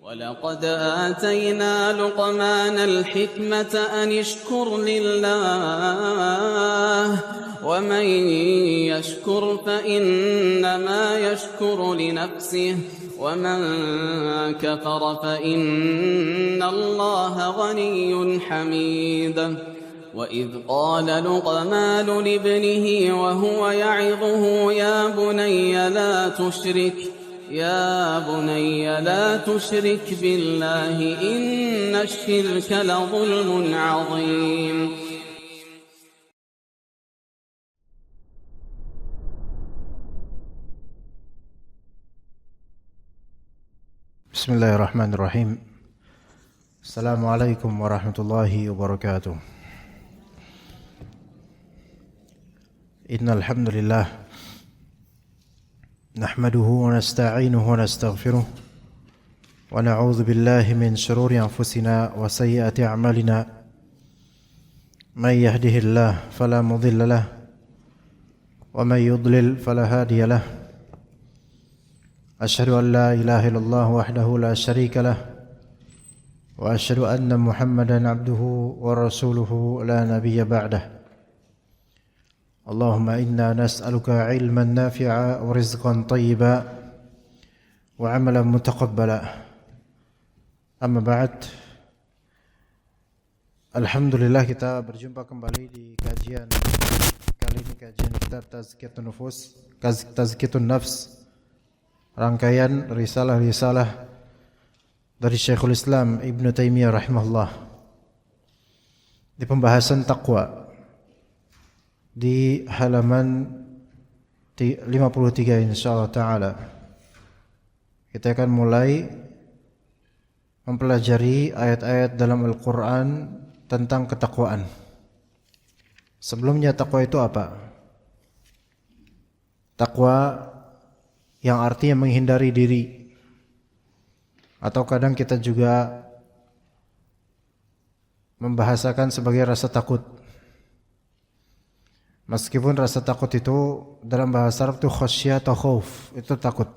ولقد آتينا لقمان الحكمة أن اشكر لله ومن يشكر فإنما يشكر لنفسه ومن كفر فإن الله غني حميد وإذ قال لقمان لابنه وهو يعظه يا بني لا تشرك بالله إن الشرك لظلم عظيم. Bismillahirrahmanirrahim. Assalamualaikum warahmatullahi wabarakatuh. Innal hamdalillah nahmaduhu wa nasta'inuhu wa nastaghfiruh wa na'udzu billahi min shururi anfusina wa sayyiati a'malina. May yahdihillahu fala mudilla lahu wa may yudlil fala hadiya lahu. Asyhadu an la ilaha illallah wahdahu la syarika lah wa asyhadu anna Muhammadan abduhu wa rasuluhu la nabiyya ba'dah. Allahumma inna nas'aluka ilman nafi'a wa rizqan thayyiba wa amalan mutaqabbala. Amma ba'd. Alhamdulillah kita berjumpa kembali di kajian kali ini, kajian kitab Tazkiyatun Nufus, Tazkiyatun Nafs, rangkaian risalah-risalah dari Syekhul Islam Ibn Taimiyah rahimahullah di pembahasan taqwa di halaman 53 insyaallah taala. Kita akan mulai mempelajari ayat-ayat dalam Al-Qur'an tentang ketakwaan. Sebelumnya, takwa itu apa? Takwa yang artinya menghindari diri, atau kadang kita juga membahasakan sebagai rasa takut. Meskipun rasa takut itu dalam bahasa Arab itu khasyah atau khauf, itu takut.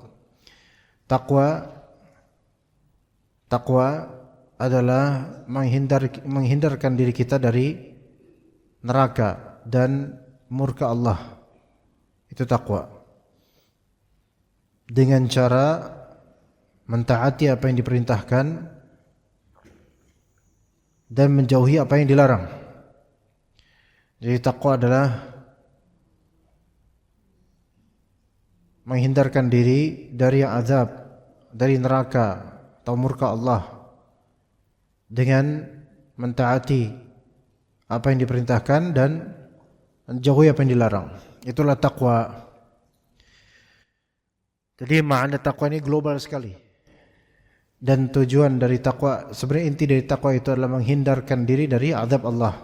Takwa adalah menghindarkan diri kita dari neraka dan murka Allah. Itu takwa. Dengan cara mentaati apa yang diperintahkan dan menjauhi apa yang dilarang. Jadi takwa adalah menghindarkan diri dari azab, dari neraka atau murka Allah dengan mentaati apa yang diperintahkan dan menjauhi apa yang dilarang. Itulah takwa. Jadi makna takwa ini global sekali. Dan tujuan dari takwa, sebenarnya inti dari takwa itu adalah menghindarkan diri dari azab Allah.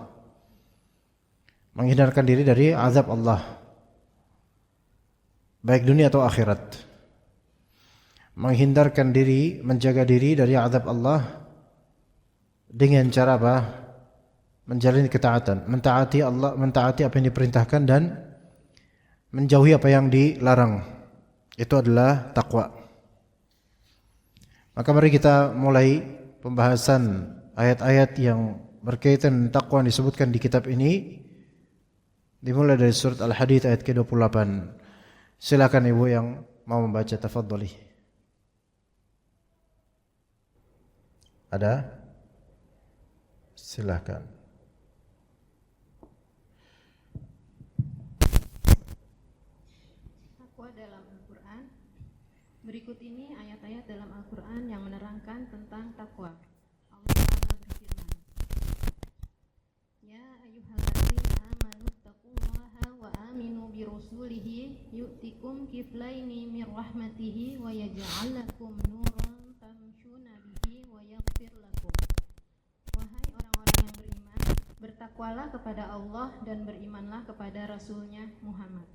Menghindarkan diri dari azab Allah, baik dunia atau akhirat. Menghindarkan diri, menjaga diri dari azab Allah dengan cara apa? Menjalani ketaatan, mentaati Allah, mentaati apa yang diperintahkan dan menjauhi apa yang dilarang. Itu adalah takwa. Maka mari kita mulai pembahasan ayat-ayat yang berkaitan dengan takwa yang disebutkan di kitab ini. Dimulai dari surat Al-Hadid ayat ke-28. Silakan ibu yang mau membaca, tafadhali. Ada? Silakan. Takwa dalam Al-Quran. Berikut ini ayat-ayat dalam Al-Quran yang menerangkan tentang takwa. Allah Ta'ala berfirman, Ya ayyuhalladzina amanu taqullaha wa aminu birusulihi yu'tikum kiflaini min rahmatihi wa yaj'al lakum nuran tamshuna bihi wa yaghfir lakum. Wahai orang-orang yang beriman, bertakwalah kepada Allah dan berimanlah kepada Rasulnya Muhammad.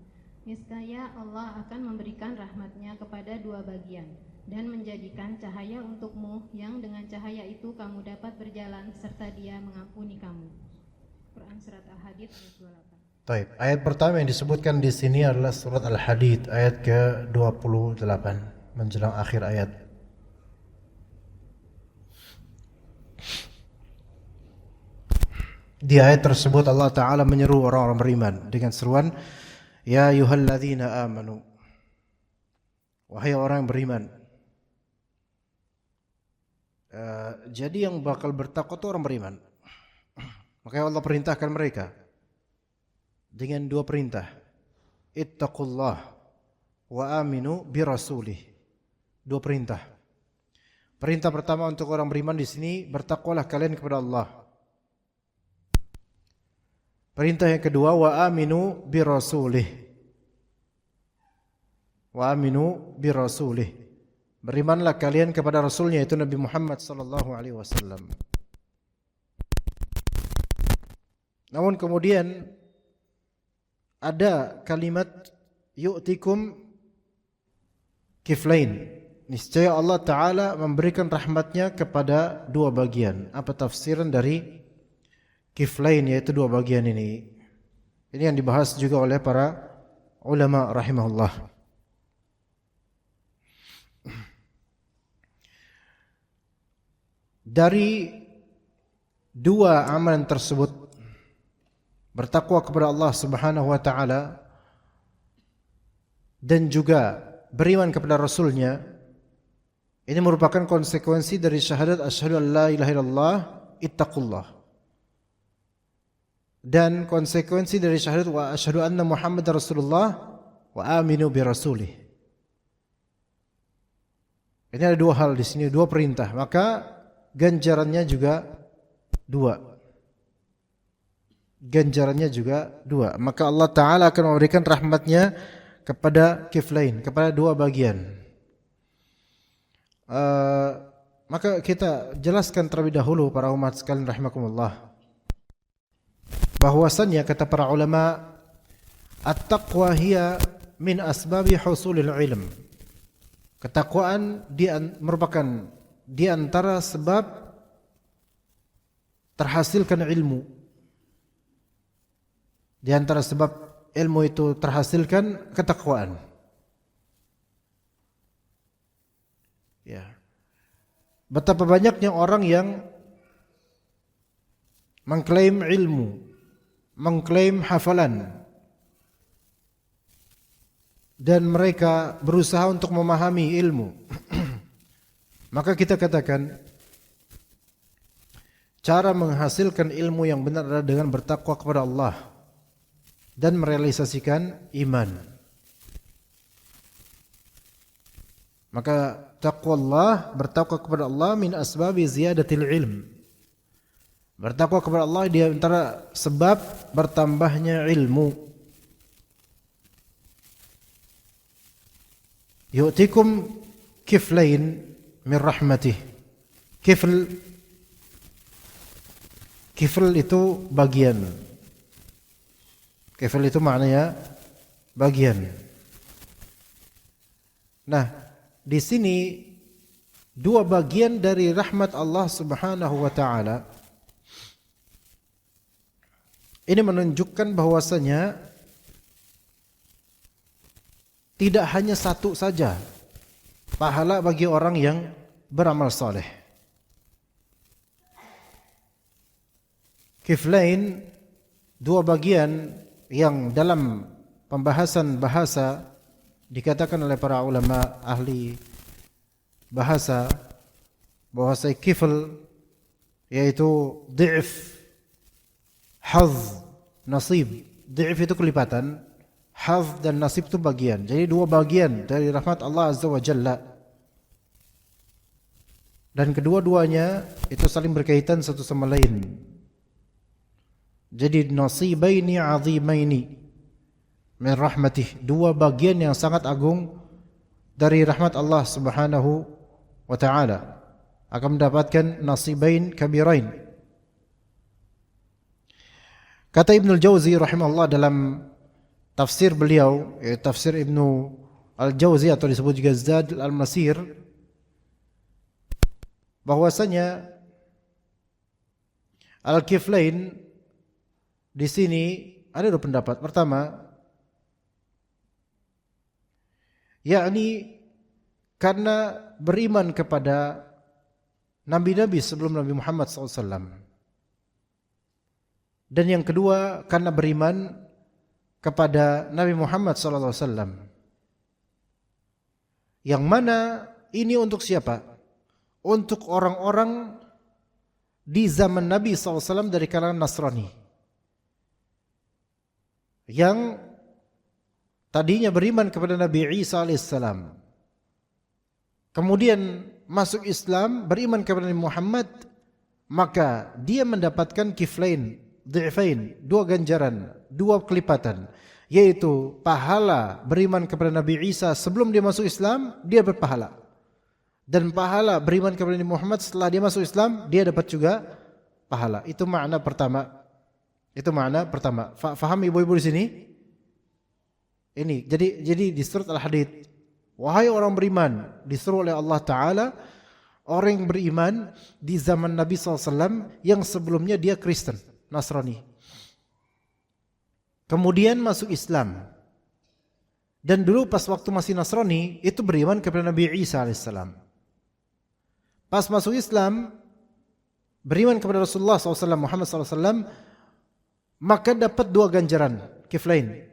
Niscaya Allah akan memberikan rahmatnya kepada dua bagian dan menjadikan cahaya untukmu yang dengan cahaya itu kamu dapat berjalan serta Dia mengampuni kamu. Quran surat Al-Hadid ayat 28. Baik, ayat pertama yang disebutkan di sini adalah surat Al-Hadid ayat ke-28 menjelang akhir ayat. Di ayat tersebut Allah Ta'ala menyeru orang-orang beriman dengan seruan, Ya ayyuhalladzina amanu, wahai orang yang beriman. Jadi yang bakal bertakwa itu orang beriman. Makanya Allah perintahkan mereka dengan dua perintah. Ittaqullah wa aminu bi rasulih. Dua perintah. Perintah pertama untuk orang beriman di sini, bertakwalah kalian kepada Allah. Perintah yang kedua, wa aminu bi rasulih. Wa aminu bi rasulih. Berimanlah kalian kepada Rasulnya, yaitu Nabi Muhammad sallallahu alaihi wasallam. Namun kemudian ada kalimat yu'tikum kiflain. Niscaya Allah Ta'ala memberikan rahmatnya kepada dua bagian. Apa tafsiran dari kiflain, yaitu dua bagian ini? Ini yang dibahas juga oleh para ulama rahimahullah. Dari dua amalan tersebut, bertakwa kepada Allah Subhanahu wa Ta'ala dan juga beriman kepada Rasulnya, ini merupakan konsekuensi dari syahadat asyhadu an la ilaha illallah ittaqullah, dan konsekuensi dari syahadat wa asyhadu anna Muhammadar Rasulullah wa aminu bi rasulih. Ini ada dua hal di sini, dua perintah, maka ganjarannya juga dua. Ganjarannya juga dua. Maka Allah Ta'ala akan memberikan rahmatnya kepada kiflain, kepada dua bagian. Maka kita jelaskan terlebih dahulu para umat sekalian rahimakumullah, bahwasannya kata para ulama, at-taqwa hiya min asbabi husulil ilm. Ketakwaan merupakan di antara sebab terhasilkan ilmu. Di antara sebab ilmu itu terhasilkan ketakwaan. Ya. Betapa banyaknya orang yang mengklaim ilmu, mengklaim hafalan, dan mereka berusaha untuk memahami ilmu. Maka kita katakan, cara menghasilkan ilmu yang benar adalah dengan bertakwa kepada Allah dan merealisasikan iman. Maka taqwa Allah, bertakwa kepada Allah, min asbabi ziyadatil ilm. Bertakwa kepada Allah di antara sebab bertambahnya ilmu. Yu'tikum kiflain min rahmatih. Kifl itu bagian. Kifl itu maknanya bagian. Nah, di sini dua bagian dari rahmat Allah Subhanahu wa Ta'ala. Ini menunjukkan bahwasanya tidak hanya satu saja pahala bagi orang yang beramal saleh. Kiflain, dua bagian yang dalam pembahasan bahasa dikatakan oleh para ulama ahli bahasa bahwasanya kifl yaitu dhi'f, hadz, nasib. Dhi'f itu kelipatan, hadz dan nasib itu bagian. Jadi dua bagian dari rahmat Allah Azza wa Jalla. Dan kedua-duanya itu saling berkaitan satu sama lain. Jadi nasibaini azimaini min rahmatih, dua bagian yang sangat agung dari rahmat Allah Subhanahu wa Ta'ala, akan mendapatkan nasibain kabirain. Kata Ibnu Al-Jauzi rahimahullah dalam tafsir beliau, yaitu tafsir Ibnu Al-Jauzi atau disebut juga Zad Al-Masir, bahwasanya Al-Kiflain di sini ada dua pendapat. Pertama, yakni karena beriman kepada nabi-nabi sebelum Nabi Muhammad SAW. Dan yang kedua karena beriman kepada Nabi Muhammad SAW. Yang mana ini untuk siapa? Untuk orang-orang di zaman Nabi SAW dari kalangan Nasrani, yang tadinya beriman kepada Nabi Isa alaihissalam, kemudian masuk Islam, beriman kepada Nabi Muhammad, maka dia mendapatkan kiflain, dhi'fain, 2 ganjaran, 2 kelipatan, yaitu pahala beriman kepada Nabi Isa sebelum dia masuk Islam, dia berpahala. Dan pahala beriman kepada Nabi Muhammad setelah dia masuk Islam, dia dapat juga pahala. Itu makna pertama. Itu makna pertama. Faham ibu-ibu di sini? Ini. Jadi di surat Al-Hadid, wahai orang beriman, disuruh oleh Allah Ta'ala, orang yang beriman di zaman Nabi SAW yang sebelumnya dia Kristen, Nasrani. Kemudian masuk Islam. Dan dulu pas waktu masih Nasrani, itu beriman kepada Nabi Isa alaihissalam. Pas masuk Islam, beriman kepada Rasulullah SAW, Muhammad SAW, maka dapat 2 ganjaran, kiflain.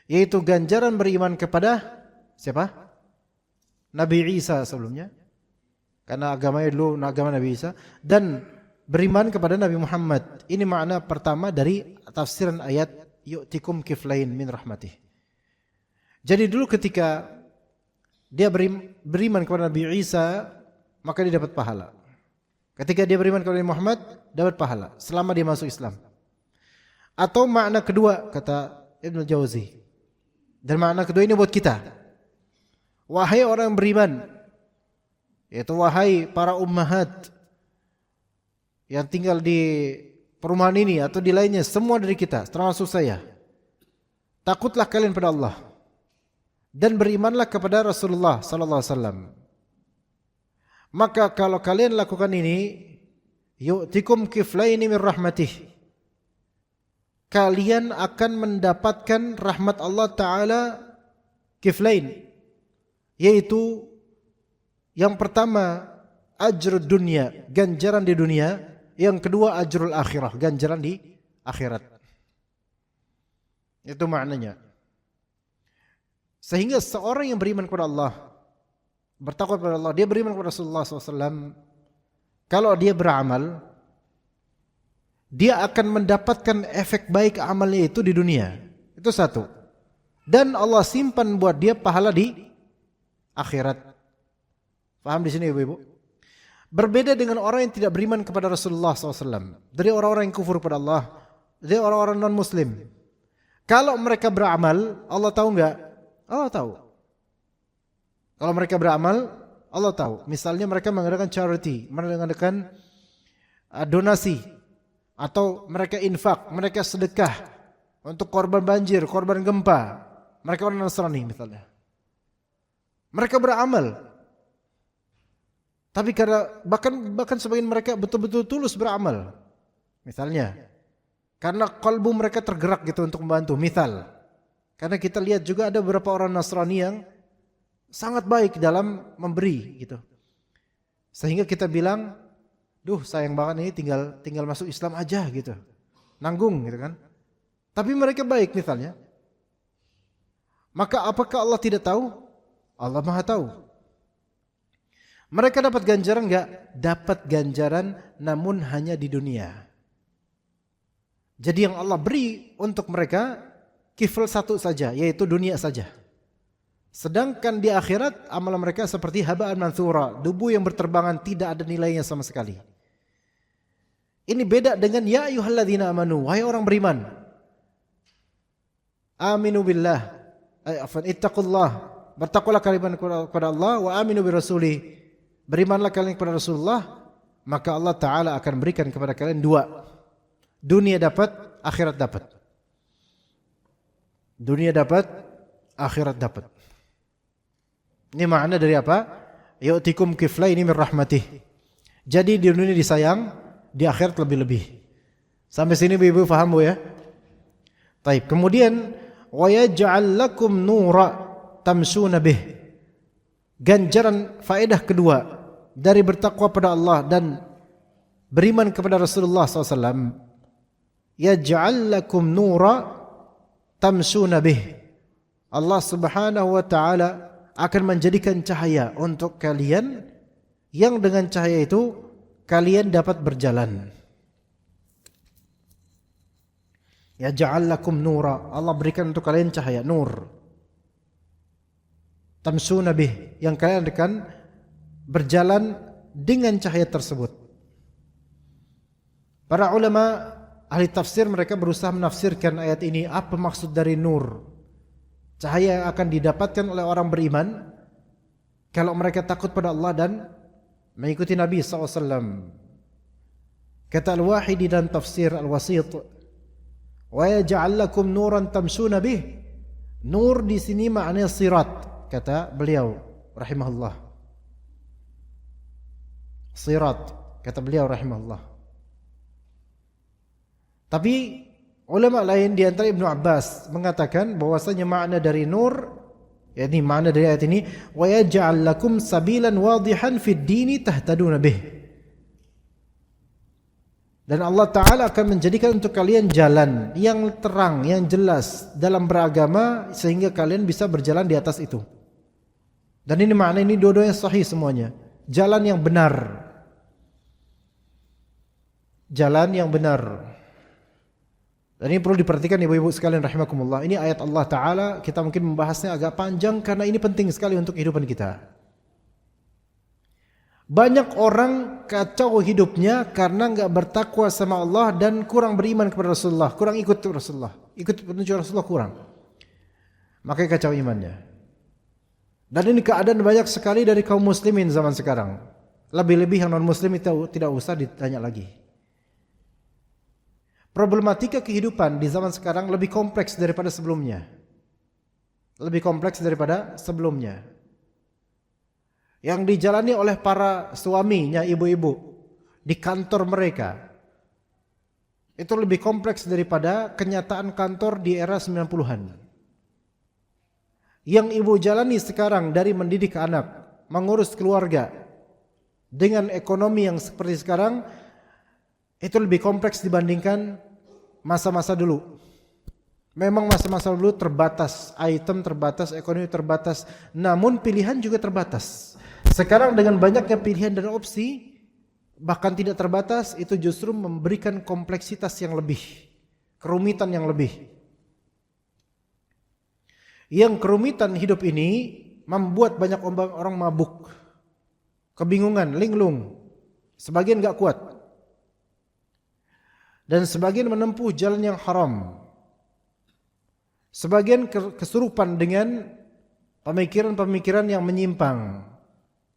Yaitu ganjaran beriman kepada siapa? Nabi Isa sebelumnya, karena agamanya dulu agama Nabi Isa. Dan beriman kepada Nabi Muhammad. Ini makna pertama dari tafsiran ayat yu'tikum kiflain min rahmatih. Jadi dulu ketika dia beriman kepada Nabi Isa, maka dia dapat pahala. Ketika dia beriman kepada Nabi Muhammad, dapat pahala selama dia masuk Islam. Atau makna kedua kata Ibnu Jauzi, dan makna kedua ini buat kita, wahai orang yang beriman, yaitu wahai para ummahat yang tinggal di perumahan ini atau di lainnya, semua dari kita termasuk saya, takutlah kalian pada Allah dan berimanlah kepada Rasulullah sallallahu alaihi wasallam. Maka kalau kalian lakukan ini, yu'tikum kiflaini min rahmatih, kalian akan mendapatkan rahmat Allah Ta'ala kiflain, yaitu yang pertama ajrul dunia, ganjaran di dunia, yang kedua ajrul akhirah, ganjaran di akhirat. Itu maknanya. Sehingga seorang yang beriman kepada Allah, bertakwa kepada Allah, dia beriman kepada Rasulullah SAW, kalau dia beramal, dia akan mendapatkan efek baik amalnya itu di dunia. Itu satu. Dan Allah simpan buat dia pahala di akhirat. Paham di sini ibu-ibu? Berbeda dengan orang yang tidak beriman kepada Rasulullah SAW, dari orang-orang yang kufur kepada Allah, dari orang-orang non-muslim. Kalau mereka beramal, Allah tahu enggak? Allah tahu. Kalau mereka beramal, Allah tahu. Misalnya mereka mengadakan charity, mengadakan donasi, atau mereka infak, mereka sedekah untuk korban banjir, korban gempa. Mereka orang Nasrani misalnya. Mereka beramal. Tapi karena bahkan sebagian mereka betul-betul tulus beramal. Misalnya, karena kalbu mereka tergerak gitu untuk membantu. Misal, karena kita lihat juga ada beberapa orang Nasrani yang sangat baik dalam memberi gitu. Sehingga kita bilang, duh sayang banget ini tinggal masuk Islam aja gitu. Nanggung gitu kan. Tapi mereka baik misalnya. Maka apakah Allah tidak tahu? Allah Maha tahu. Mereka dapat ganjaran enggak? Dapat ganjaran, namun hanya di dunia. Jadi yang Allah beri untuk mereka kifl satu saja, yaitu dunia saja. Sedangkan di akhirat amal mereka seperti haba'an mansura, debu yang berterbangan, tidak ada nilainya sama sekali. Ini beda dengan ya ayyuhalladzina amanu, wahai orang beriman. Aminu billah, ittaqullah, bertakwalah kalian kepada Allah, wa aminu birasuli, berimanlah kalian kepada Rasulullah, maka Allah Ta'ala akan berikan kepada kalian 2. Dunia dapat, akhirat dapat. Dunia dapat, akhirat dapat. Ini makna dari apa? Yu'tikum kiflaini min rahmatih. Jadi di dunia disayang, di akhirat lebih-lebih. Sampai sini ibu-ibu faham bu ya? Taib. Kemudian wa yaj'al lakum nura tamshuna bih. Ganjaran faedah kedua dari bertakwa pada Allah dan beriman kepada Rasulullah SAW, yaj'al lakum nura tamshuna bih. Allah Subhanahu wa taala akan menjadikan cahaya untuk kalian yang dengan cahaya itu kalian dapat berjalan. Yaj'al lakum nura, Allah berikan untuk kalian cahaya, nur. Tamshuna bih, yang kalian akan berjalan dengan cahaya tersebut. Para ulama ahli tafsir mereka berusaha menafsirkan ayat ini, apa maksud dari nur? Cahaya yang akan didapatkan oleh orang beriman kalau mereka takut pada Allah dan mengikuti Nabi SAW. Kata Al-Wahidi dan tafsir Al-Wasit, wa yaj'al lakum nuran tamshuna bih. Nur di sini maknanya sirat, kata beliau rahimahullah. Sirat, kata beliau rahimahullah. Tapi ulama lain di antara Ibnu Abbas mengatakan bahwasanya makna dari nur, yakni makna dari ayat ini, wa yaj'al lakum sabilan wadihan fid dini tahtaduna bih. Dan Allah Ta'ala akan menjadikan untuk kalian jalan yang terang, yang jelas dalam beragama sehingga kalian bisa berjalan di atas itu. Dan ini makna ini dua-duanya sahih semuanya. Jalan yang benar. Jalan yang benar. Dan ini perlu diperhatikan ibu-ibu sekalian rahimakumullah. Ini ayat Allah Ta'ala, kita mungkin membahasnya agak panjang karena ini penting sekali untuk kehidupan kita. Banyak orang kacau hidupnya karena enggak bertakwa sama Allah dan kurang beriman kepada Rasulullah, kurang ikut Rasulullah, ikut petunjuk Rasulullah kurang. Makanya kacau imannya. Dan ini keadaan banyak sekali dari kaum muslimin zaman sekarang. Lebih-lebih yang non muslim itu tidak usah ditanya lagi. Problematika kehidupan di zaman sekarang lebih kompleks daripada sebelumnya. Lebih kompleks daripada sebelumnya. Yang dijalani oleh para suaminya ibu-ibu di kantor mereka itu lebih kompleks daripada kenyataan kantor di era 90-an. Yang ibu jalani sekarang dari mendidik anak, mengurus keluarga dengan ekonomi yang seperti sekarang itu lebih kompleks dibandingkan masa-masa dulu. Memang masa-masa dulu terbatas, item terbatas, ekonomi terbatas, namun pilihan juga terbatas. Sekarang dengan banyaknya pilihan dan opsi, bahkan tidak terbatas, itu justru memberikan kompleksitas yang lebih, kerumitan yang lebih. Yang kerumitan hidup ini membuat banyak orang mabuk, kebingungan, linglung, sebagian gak kuat, dan sebagian menempuh jalan yang haram, sebagian kesurupan dengan pemikiran-pemikiran yang menyimpang,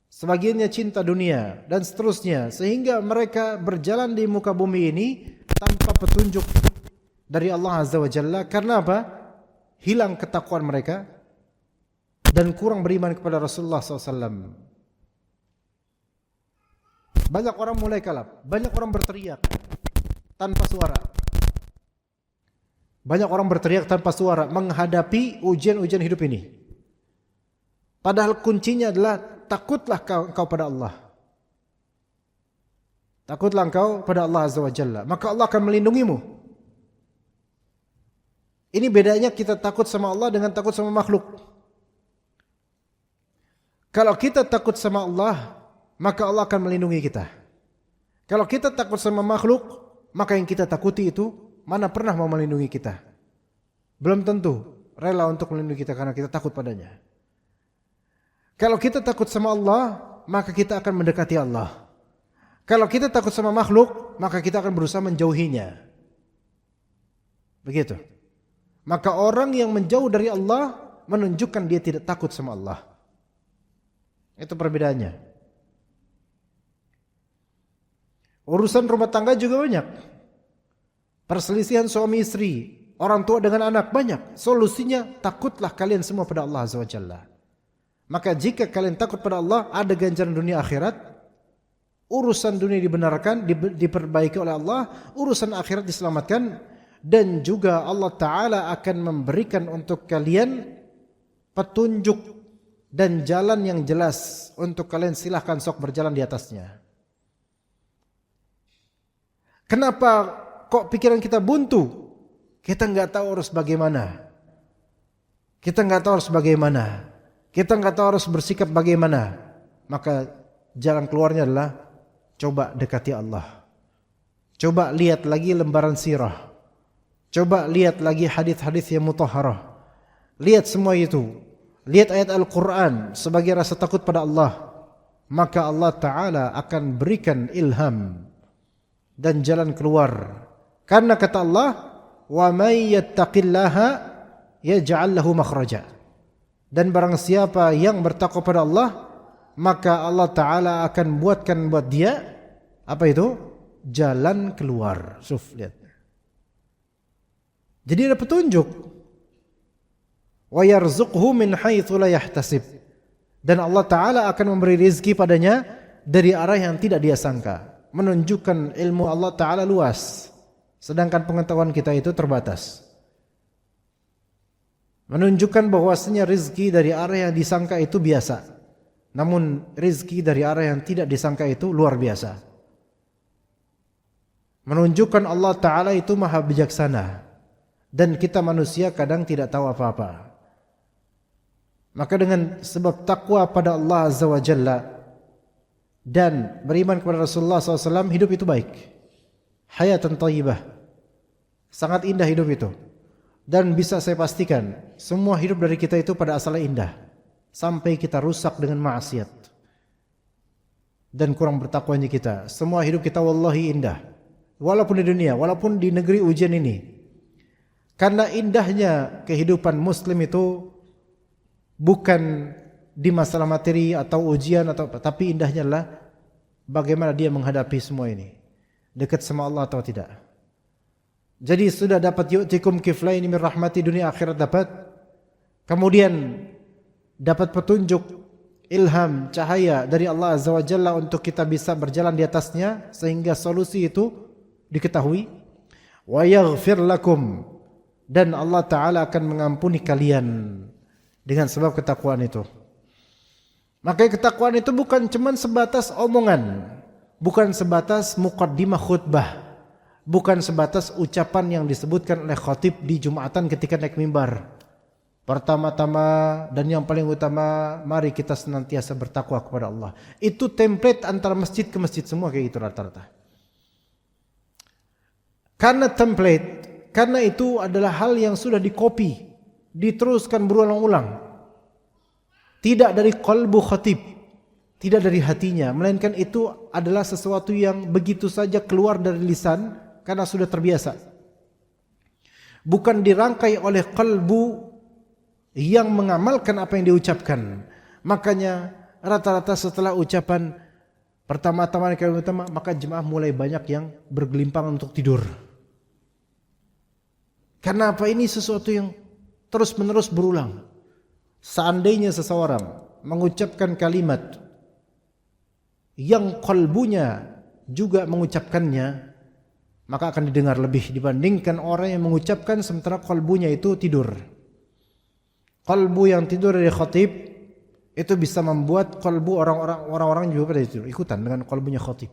sebagiannya cinta dunia dan seterusnya, sehingga mereka berjalan di muka bumi ini tanpa petunjuk dari Allah Azza wa Jalla. Karena apa? Hilang ketakwaan mereka dan kurang beriman kepada Rasulullah SAW. Banyak orang mulai kalap, banyak orang berteriak tanpa suara. Banyak orang berteriak tanpa suara menghadapi ujian-ujian hidup ini. Padahal kuncinya adalah takutlah engkau pada Allah. Takutlah engkau pada Allah Azza wa Jalla, maka Allah akan melindungimu. Ini bedanya kita takut sama Allah dengan takut sama makhluk. Kalau kita takut sama Allah, maka Allah akan melindungi kita. Kalau kita takut sama makhluk, maka yang kita takuti itu mana pernah mau melindungi kita. Belum tentu rela untuk melindungi kita karena kita takut padanya. Kalau kita takut sama Allah, maka kita akan mendekati Allah. Kalau kita takut sama makhluk, maka kita akan berusaha menjauhinya. Begitu. Maka orang yang menjauh dari Allah menunjukkan dia tidak takut sama Allah. Itu perbedaannya. Urusan rumah tangga juga banyak. Perselisihan suami istri, orang tua dengan anak banyak. Solusinya takutlah kalian semua pada Allah Azza wa Jalla. Maka jika kalian takut pada Allah, ada ganjaran dunia akhirat. Urusan dunia dibenarkan, diperbaiki oleh Allah. Urusan akhirat diselamatkan. Dan juga Allah Ta'ala akan memberikan untuk kalian petunjuk dan jalan yang jelas. Untuk kalian silahkan sok berjalan di atasnya. Kenapa kok pikiran kita buntu, kita nggak tahu harus bagaimana. Kita nggak tahu harus bagaimana. Kita nggak tahu harus bersikap bagaimana. Maka jalan keluarnya adalah coba dekati Allah. Coba lihat lagi lembaran sirah. Coba lihat lagi hadis-hadis yang mutahharah. Lihat semua itu. Lihat ayat Al-Quran sebagai rasa takut pada Allah. Maka Allah Ta'ala akan berikan ilham dan jalan keluar. Karena kata Allah, wa may yattaqillaha yaj'al lahu makhraja. Dan barang siapa yang bertakwa pada Allah, maka Allah Ta'ala akan buatkan buat dia apa itu? Jalan keluar. Lihat. Jadi ada petunjuk. Wa yarzuqhu min haitsu la yahtasib. Dan Allah Ta'ala akan memberi rezeki padanya dari arah yang tidak dia sangka. Menunjukkan ilmu Allah Ta'ala luas, sedangkan pengetahuan kita itu terbatas. Menunjukkan bahwasanya rezeki dari arah yang disangka itu biasa, namun rezeki dari arah yang tidak disangka itu luar biasa. Menunjukkan Allah Ta'ala itu maha bijaksana, dan kita manusia kadang tidak tahu apa-apa. Maka dengan sebab takwa pada Allah Azza wa Jalla dan beriman kepada Rasulullah SAW, hidup itu baik. Hayatan thayyibah. Sangat indah hidup itu. Dan bisa saya pastikan, semua hidup dari kita itu pada asalnya indah. Sampai kita rusak dengan maksiat. Dan kurang bertakwanya kita. Semua hidup kita wallahi indah. Walaupun di dunia, walaupun di negeri ujian ini. Karena indahnya kehidupan muslim itu bukan di masalah materi atau ujian atau apa, tapi indahnya adalah bagaimana dia menghadapi semua ini. Dekat sama Allah atau tidak. Jadi sudah dapat yu'tikum kiflaini min rahmati, dunia akhirat dapat. Kemudian dapat petunjuk, ilham, cahaya dari Allah Azza wa Jalla untuk kita bisa berjalan di atasnya sehingga solusi itu diketahui. Wa yaghfir lakum, dan Allah Ta'ala akan mengampuni kalian dengan sebab ketakwaan itu. Maka ketakwaan itu bukan cuma sebatas omongan, bukan sebatas muqaddimah khutbah, bukan sebatas ucapan yang disebutkan oleh khatib di Jumatan ketika naik mimbar. Pertama-tama dan yang paling utama, mari kita senantiasa bertakwa kepada Allah. Itu template antara masjid ke masjid semua kayak gitu rata-rata. Karena template, karena itu adalah hal yang sudah dikopi, diteruskan berulang-ulang. Tidak dari qalbu khatib, tidak dari hatinya, melainkan itu adalah sesuatu yang begitu saja keluar dari lisan karena sudah terbiasa. Bukan dirangkai oleh qalbu yang mengamalkan apa yang diucapkan. Makanya rata-rata setelah ucapan pertama-tama maka jemaah mulai banyak yang bergelimpang untuk tidur. Karena apa? Ini sesuatu yang terus-menerus berulang. Seandainya seseorang mengucapkan kalimat yang kalbunya juga mengucapkannya, maka akan didengar lebih dibandingkan orang yang mengucapkan sementara kalbunya itu tidur. Kalbu yang tidur dari khatib itu bisa membuat kalbu orang-orang juga pada tidur ikutan dengan kalbunya khatib.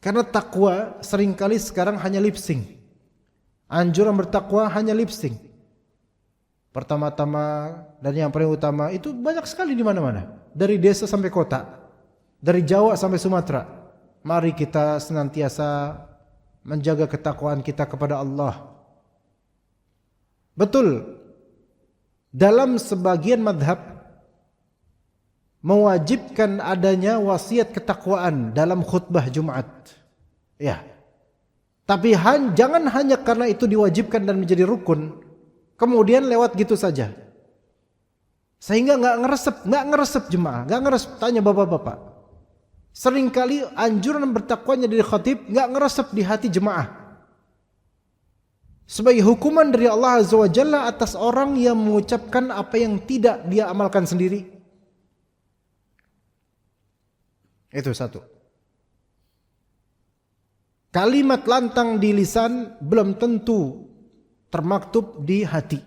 Karena takwa seringkali sekarang hanya lip sync. Anjuran bertakwa hanya lip sync. Pertama-tama dan yang paling utama itu banyak sekali di mana-mana. Dari desa sampai kota, dari Jawa sampai Sumatera. Mari kita senantiasa menjaga ketakwaan kita kepada Allah. Betul, dalam sebagian madhab mewajibkan adanya wasiat ketakwaan dalam khutbah Jumat. Ya. Tapi jangan hanya karena itu diwajibkan dan menjadi rukun, kemudian lewat gitu saja. Sehingga nggak ngeresep jemaah, nggak ngeresep. Tanya bapak-bapak. Seringkali anjuran bertakwanya dari khatib nggak ngeresep di hati jemaah. Sebagai hukuman dari Allah Azza wa Jalla atas orang yang mengucapkan apa yang tidak dia amalkan sendiri. Itu satu. Kalimat lantang di lisan belum tentu termaktub di hati.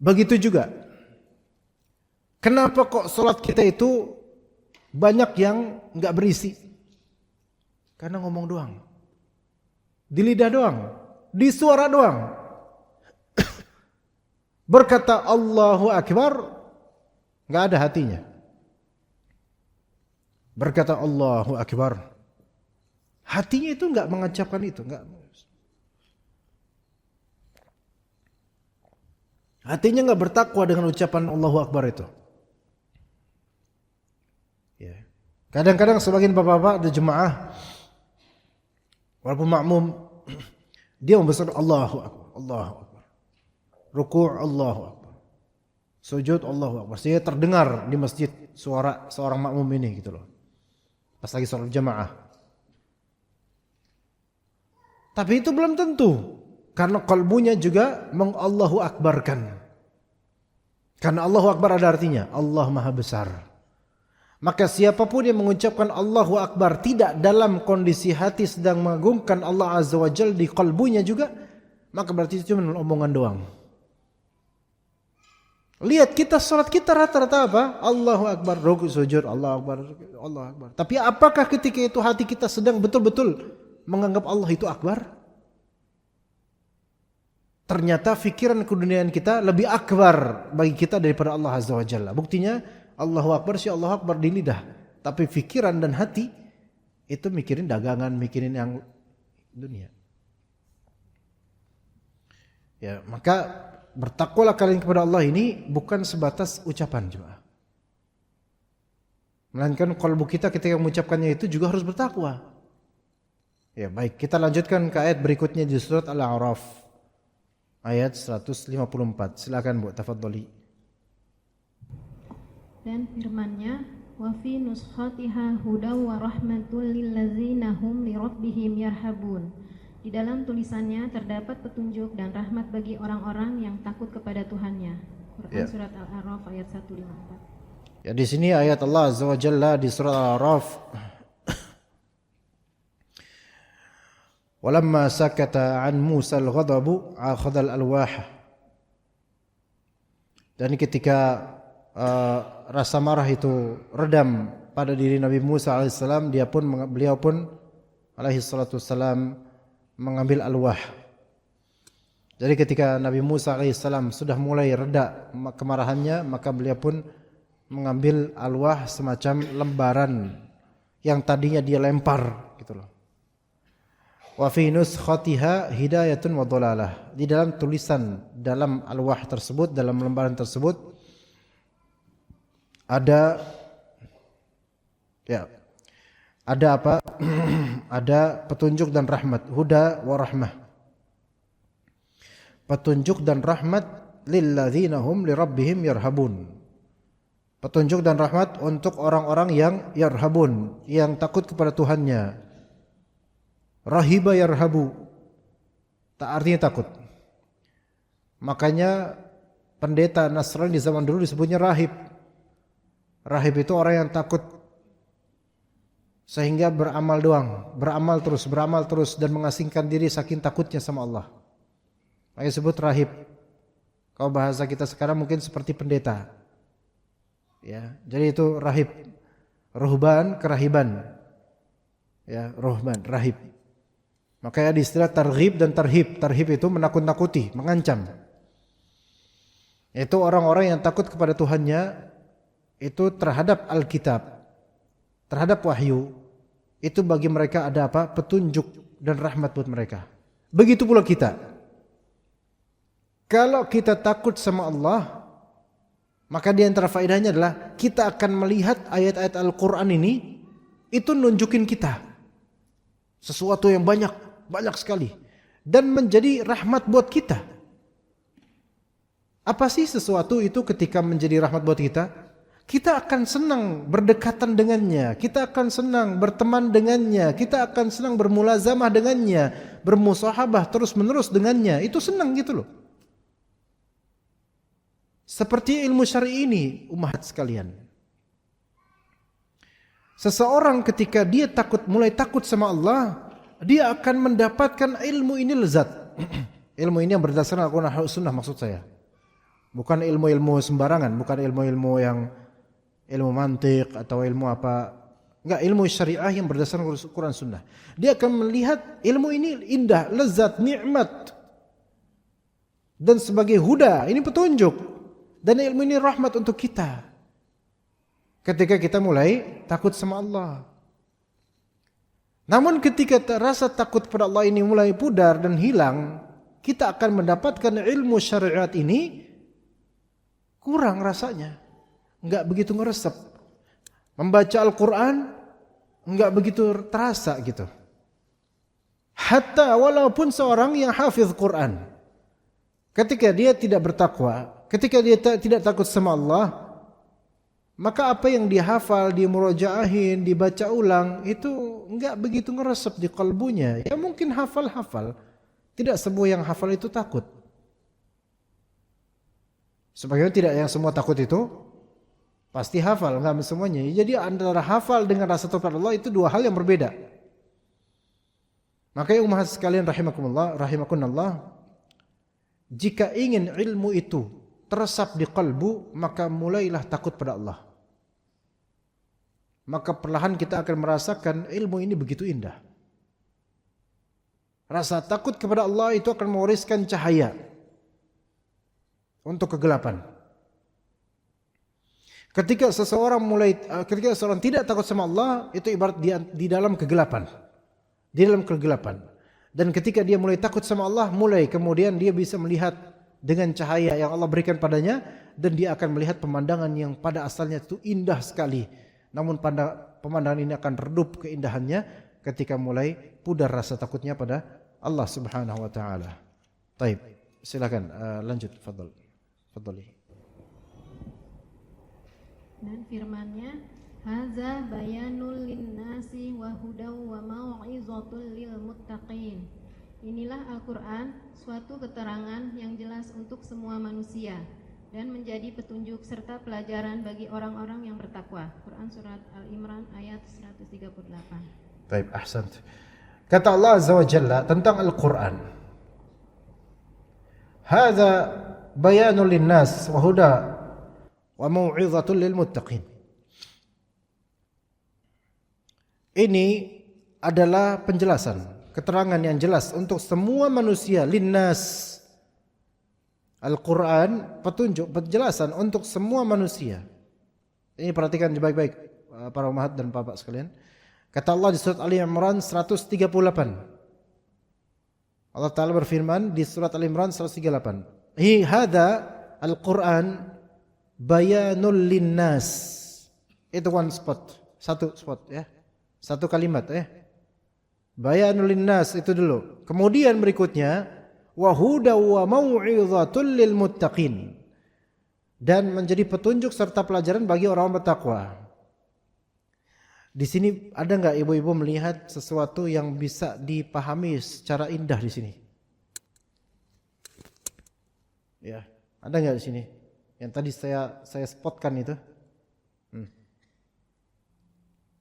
Begitu juga. Kenapa kok sholat kita itu banyak yang nggak berisi? Karena ngomong doang. Di lidah doang. Di suara doang. Berkata Allahu Akbar, nggak ada hatinya. Berkata Allahu Akbar, hatinya itu nggak mengucapkan itu, nggak. Hatinya nggak bertakwa dengan ucapan Allahu Akbar itu. Ya. Kadang-kadang sebagian bapak-bapak di jemaah, walaupun makmum, dia membesar Allahu Akbar, Allahu Akbar. Ruku' Allahu Akbar. Sujud Allahu Akbar. Sehingga terdengar di masjid suara seorang makmum ini gitu loh. Pas lagi sholat jamaah. Tapi itu belum tentu. Karena kalbunya juga mengallahu akbarkan. Karena Allahu Akbar ada artinya Allah Maha Besar. Maka siapapun yang mengucapkan Allahu Akbar tidak dalam kondisi hati sedang mengagungkan Allah Azza wa Jalla di kalbunya juga, maka berarti itu cuma omongan doang. Lihat kita salat kita rata-rata apa? Allahu Akbar, rukuk sujud, Allahu Akbar, Allahu Akbar. Tapi apakah ketika itu hati kita sedang betul-betul menganggap Allah itu akbar? Ternyata fikiran keduniaan kita lebih akbar bagi kita daripada Allah Azza wa Jalla. Buktinya Allahu Akbar sih Allahu Akbar di lidah, tapi fikiran dan hati itu mikirin dagangan, mikirin yang dunia. Ya, maka bertakwalah kalian kepada Allah ini bukan sebatas ucapan jemaah. Melainkan kalbu kita ketika mengucapkannya itu juga harus bertakwa. Ya, baik, kita lanjutkan ke ayat berikutnya di surat Al-A'raf. Ayat 154. Silakan Bu, tafadholi. Dan firman-Nya, wa fi nuskhatiha hudaw wa rahmatul lil ladzina hum li rabbihim yarhabun. Di dalam tulisannya terdapat petunjuk dan rahmat bagi orang-orang yang takut kepada Tuhannya. Quran surat Al-A'raf ayat 154. Ya, di sini ayat Allah Azza wa Jalla di surat Al-A'raf. Walamma sakata an Musa al-ghadabu akhadha al-alwah. Dan ketika rasa marah itu redam pada diri Nabi Musa alaihissalam, beliau pun alaihissalatu wassalam mengambil alwah. Jadi ketika Nabi Musa alaihissalam sudah mulai reda kemarahannya, maka beliau pun mengambil alwah, semacam lembaran yang tadinya dia lempar gitu loh. Wa fi nuskhatiha hidayatun wa dhalalah. Di dalam tulisan dalam alwah tersebut, dalam lembaran tersebut ada apa? Ada petunjuk dan rahmat, huda wa rahmah. Petunjuk dan rahmat lilladzina hum li rabbihim yarhabun. Petunjuk dan rahmat untuk orang-orang yang yarhabun, yang takut kepada Tuhannya. Rahiba yarhabu, tak artinya takut. Makanya pendeta Nasrani di zaman dulu disebutnya rahib. Rahib itu orang yang takut sehingga beramal doang, beramal terus dan mengasingkan diri saking takutnya sama Allah. Makanya disebut rahib. Kalau bahasa kita sekarang mungkin seperti pendeta. Ya, jadi itu rahib. Ruhban, kerahiban. Ya, ruhban, rahib. Makanya ada istilah targhib dan tarhib. Tarhib itu menakut-nakuti, mengancam. Itu orang-orang yang takut kepada Tuhannya, itu terhadap Alkitab, terhadap wahyu, itu bagi mereka ada apa? Petunjuk dan rahmat buat mereka. Begitu pula kita. Kalau kita takut sama Allah, maka di antara faedahnya adalah kita akan melihat ayat-ayat Al-Quran ini, itu nunjukin kita sesuatu yang banyak sekali, dan menjadi rahmat buat kita. Apa sih sesuatu itu ketika menjadi rahmat buat kita? Kita akan senang berdekatan dengannya, kita akan senang berteman dengannya, kita akan senang bermulazamah dengannya, bermusahabah terus-menerus dengannya. Itu senang gitu loh. Seperti ilmu syar'i ini, umat sekalian. Seseorang ketika dia mulai takut sama Allah, dia akan mendapatkan ilmu ini lezat. Ilmu ini yang berdasarkan Al-Quran Sunnah maksud saya. Bukan ilmu-ilmu sembarangan, bukan ilmu-ilmu yang ilmu mantik atau ilmu apa Enggak, ilmu syariah yang berdasarkan Quran Sunnah. Dia akan melihat ilmu ini indah, lezat, nikmat. Dan sebagai huda, ini petunjuk. Dan ilmu ini rahmat untuk kita. Ketika kita mulai takut sama Allah. Namun ketika rasa takut kepada Allah ini mulai pudar dan hilang, kita akan mendapatkan ilmu syariat ini kurang rasanya. Enggak begitu ngeresep. Membaca Al-Quran enggak begitu terasa gitu. Hatta walaupun seorang yang hafiz Quran, ketika dia tidak bertakwa, ketika dia tidak takut sama Allah, maka apa yang dia hafal, dia murajaahin, dibaca ulang, itu enggak begitu ngeresep di kalbunya. Ya mungkin hafal-hafal. Tidak semua yang hafal itu takut. Sebagaimana tidak yang semua takut itu pasti hafal, enggak semuanya. Jadi antara hafal dengan rasa takut pada Allah itu dua hal yang berbeda. Makanya umat sekalian rahimakumullah, jika ingin ilmu itu teresap di kalbu, maka mulailah takut pada Allah. Maka perlahan kita akan merasakan ilmu ini begitu indah. Rasa takut kepada Allah itu akan mewariskan cahaya untuk kegelapan. Ketika seseorang tidak takut sama Allah, itu ibarat dia di dalam kegelapan. Di dalam kegelapan. Dan ketika dia mulai takut sama Allah, kemudian dia bisa melihat dengan cahaya yang Allah berikan padanya, dan dia akan melihat pemandangan yang pada asalnya itu indah sekali. Namun pemandangan ini akan redup keindahannya ketika mulai pudar rasa takutnya pada Allah Subhanahu wa taala. Baik, silakan lanjut, fadhali. Dan firman-Nya, "Hadza bayanul linnasi wa hudaw wa mau'izatul lil muttaqin." Inilah Al-Qur'an, suatu keterangan yang jelas untuk semua manusia dan menjadi petunjuk serta pelajaran bagi orang-orang yang bertakwa. Quran surat Al-Imran ayat 138. Baik, ahsant. Kata Allah Azza wa Jalla tentang Al-Qur'an, "Hadza bayanul linnas wa huda wa mau'izatul lil muttaqin." Ini adalah penjelasan, keterangan yang jelas untuk semua manusia, linnas. Al-Quran petunjuk, penjelasan untuk semua manusia. Ini perhatikan baik-baik para umat dan bapak sekalian. Kata Allah di surat Ali Imran 138. Allah Ta'ala berfirman di surat Ali Imran 138. Hadza Al-Quran bayanul linnas. Itu satu spot ya. Satu kalimat bayanul linnas itu dulu. Kemudian berikutnya wa huda wa mau'izatul lil muttaqin, dan menjadi petunjuk serta pelajaran bagi orang bertakwa. Di sini ada enggak ibu-ibu melihat sesuatu yang bisa dipahami secara indah di sini? Ya, ada enggak di sini? Yang tadi saya spotkan itu.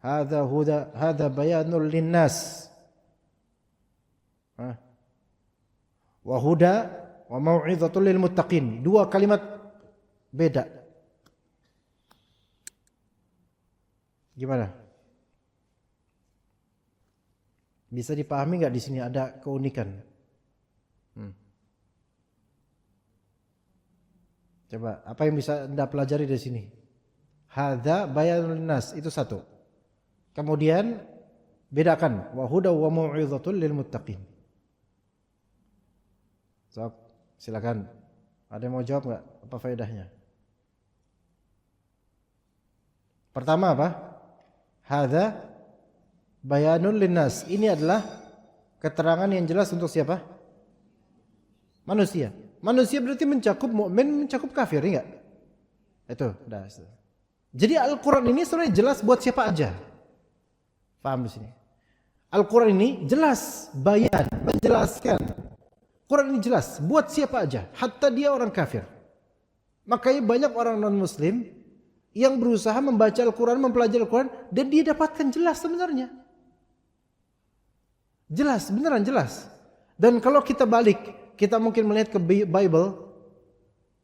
Hadza bayanul linnas. Wa huda wa mau'izatul lil muttaqin. Dua kalimat beda. Gimana? Bisa dipahami enggak di sini ada keunikan? Coba, apa yang bisa Anda pelajari dari sini? Hadza bayanul linnas, itu satu. Kemudian bedakan wa huda wa mau'izatul lil muttaqin. So, silakan. Ada yang mau jawab enggak? Apa faedahnya? Pertama apa? Hadza bayanul linnas. Ini adalah keterangan yang jelas untuk siapa? Manusia. Manusia berarti mencakup mukmin, mencakup kafir, enggak? Itu, udah. Jadi Al-Qur'an ini sebenarnya jelas buat siapa aja. Paham di sini? Al-Qur'an ini jelas, bayan, menjelaskan. Quran ini jelas buat siapa aja, hatta dia orang kafir. Makanya banyak orang non-muslim yang berusaha membaca Al-Quran, mempelajari Al-Quran, dan dia dapatkan jelas sebenarnya. Jelas, beneran jelas. Dan kalau kita balik, kita mungkin melihat ke Bible,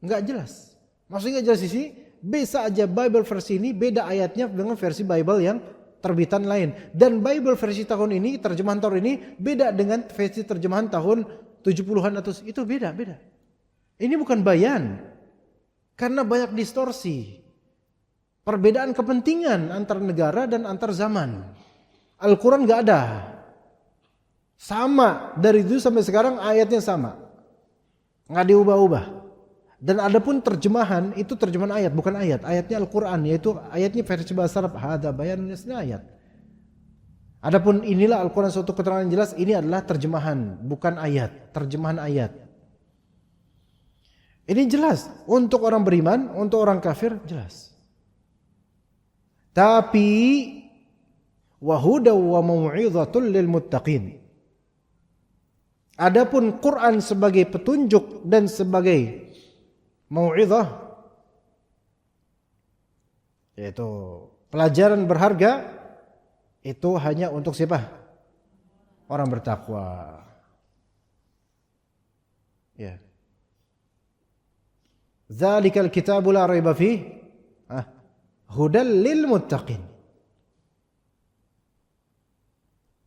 nggak jelas. Maksudnya nggak jelas di sini, bisa aja Bible versi ini beda ayatnya dengan versi Bible yang terbitan lain. Dan Bible versi tahun ini, terjemahan tahun ini beda dengan versi terjemahan tahun 70-an atau itu beda. Ini bukan bayan. Karena banyak distorsi. Perbedaan kepentingan antar negara dan antar zaman. Al-Quran gak ada. Sama dari dulu sampai sekarang ayatnya sama. Nggak diubah-ubah. Dan adapun terjemahan itu terjemahan ayat bukan ayat. Ayatnya Al-Quran, yaitu ayatnya versi bahasa Arab. Hada bayanun ayat. Adapun inilah Al-Quran suatu keterangan jelas, ini adalah terjemahan bukan ayat, terjemahan ayat. Ini jelas untuk orang beriman, untuk orang kafir jelas. Tapi wahuda wa mau'izatul lil muttaqin. Adapun Quran sebagai petunjuk dan sebagai mau'izah, yaitu pelajaran berharga, itu hanya untuk siapa? Orang bertakwa. Ya. Dzalikal kitabu la raiba fihi hudal lil muttaqin.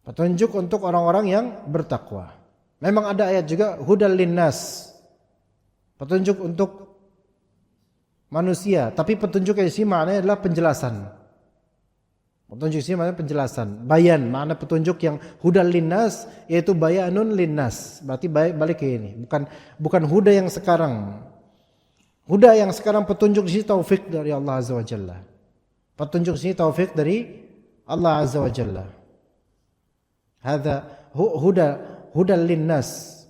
Petunjuk untuk orang-orang yang bertakwa. Memang ada ayat juga hudal linnas. Petunjuk untuk manusia, tapi petunjuk yang sini maknanya adalah penjelasan. Petunjuk sini maknanya penjelasan. Bayan, makna petunjuk yang hudal linnas yaitu bayanun linnas. Berarti balik ke ini, bukan huda yang sekarang. Huda yang sekarang petunjuk di sini taufik dari Allah Azza wa Jalla. Petunjuk di sini taufik dari Allah Azza wa Jalla. Hadza hudal linnas.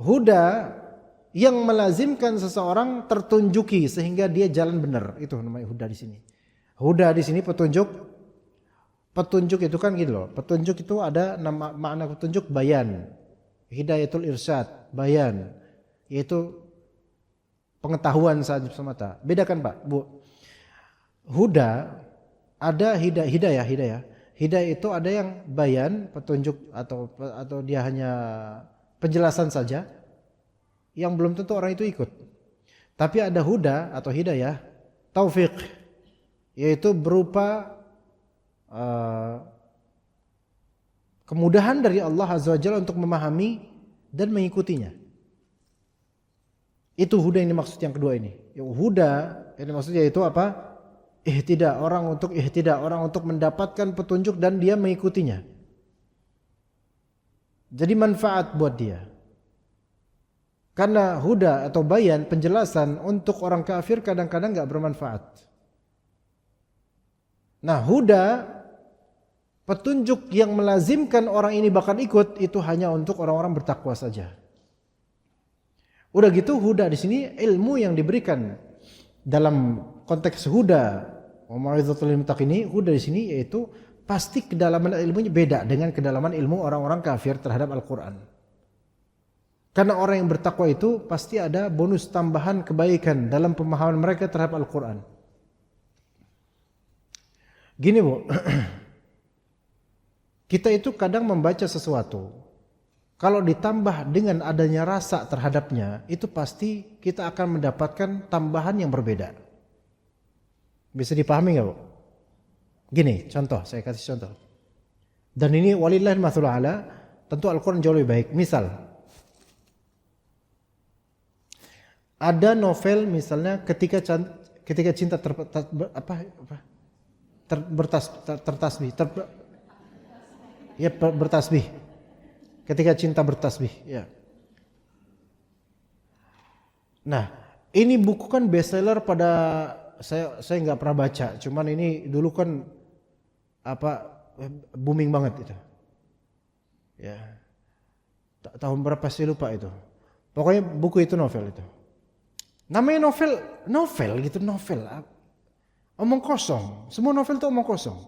Huda yang melazimkan seseorang tertunjuki sehingga dia jalan benar. Itu namanya huda di sini. Huda di sini petunjuk. Petunjuk itu kan gitu loh. Petunjuk itu ada makna petunjuk bayan. Hidayatul irsyad, bayan. Yaitu pengetahuan saja semata. Bedakan Pak, Bu. Huda ada hidayah. Hidayah itu ada yang bayan, petunjuk atau dia hanya penjelasan saja yang belum tentu orang itu ikut. Tapi ada huda atau hidayah, taufik, yaitu berupa kemudahan dari Allah Azza wa Jalla untuk memahami dan mengikutinya. Itu huda yang dimaksud yang kedua ini. Yang huda yang dimaksud yaitu apa? Orang untuk mendapatkan petunjuk dan dia mengikutinya. Jadi manfaat buat dia. Karena huda atau bayan, penjelasan untuk orang kafir kadang-kadang enggak bermanfaat. Nah, huda, petunjuk yang melazimkan orang ini bakal ikut, itu hanya untuk orang-orang bertakwa saja. Udah gitu huda di sini ilmu yang diberikan dalam konteks huda. Mau'izatul lil muttaqin, huda di sini yaitu pasti kedalaman ilmunya beda dengan kedalaman ilmu orang-orang kafir terhadap Al-Quran. Karena orang yang bertakwa itu pasti ada bonus tambahan kebaikan dalam pemahaman mereka terhadap Al-Quran. Gini Bu, kita itu kadang membaca sesuatu, kalau ditambah dengan adanya rasa terhadapnya, itu pasti kita akan mendapatkan tambahan yang berbeda. Bisa dipahami nggak Bu? Gini, contoh, saya kasih contoh. Dan ini walillahil mathalul a'la, tentu Al-Quran jauh lebih baik. Misal, ada novel misalnya ketika cinta bertasbih. Ketika cinta bertasbih, ya. Nah, ini buku kan bestseller pada saya nggak pernah baca, cuman ini dulu kan booming banget itu. Ya. Tahun berapa sih lupa itu. Pokoknya buku itu novel itu. Namanya novel gitu, novel. Omong kosong. Semua novel itu omong kosong.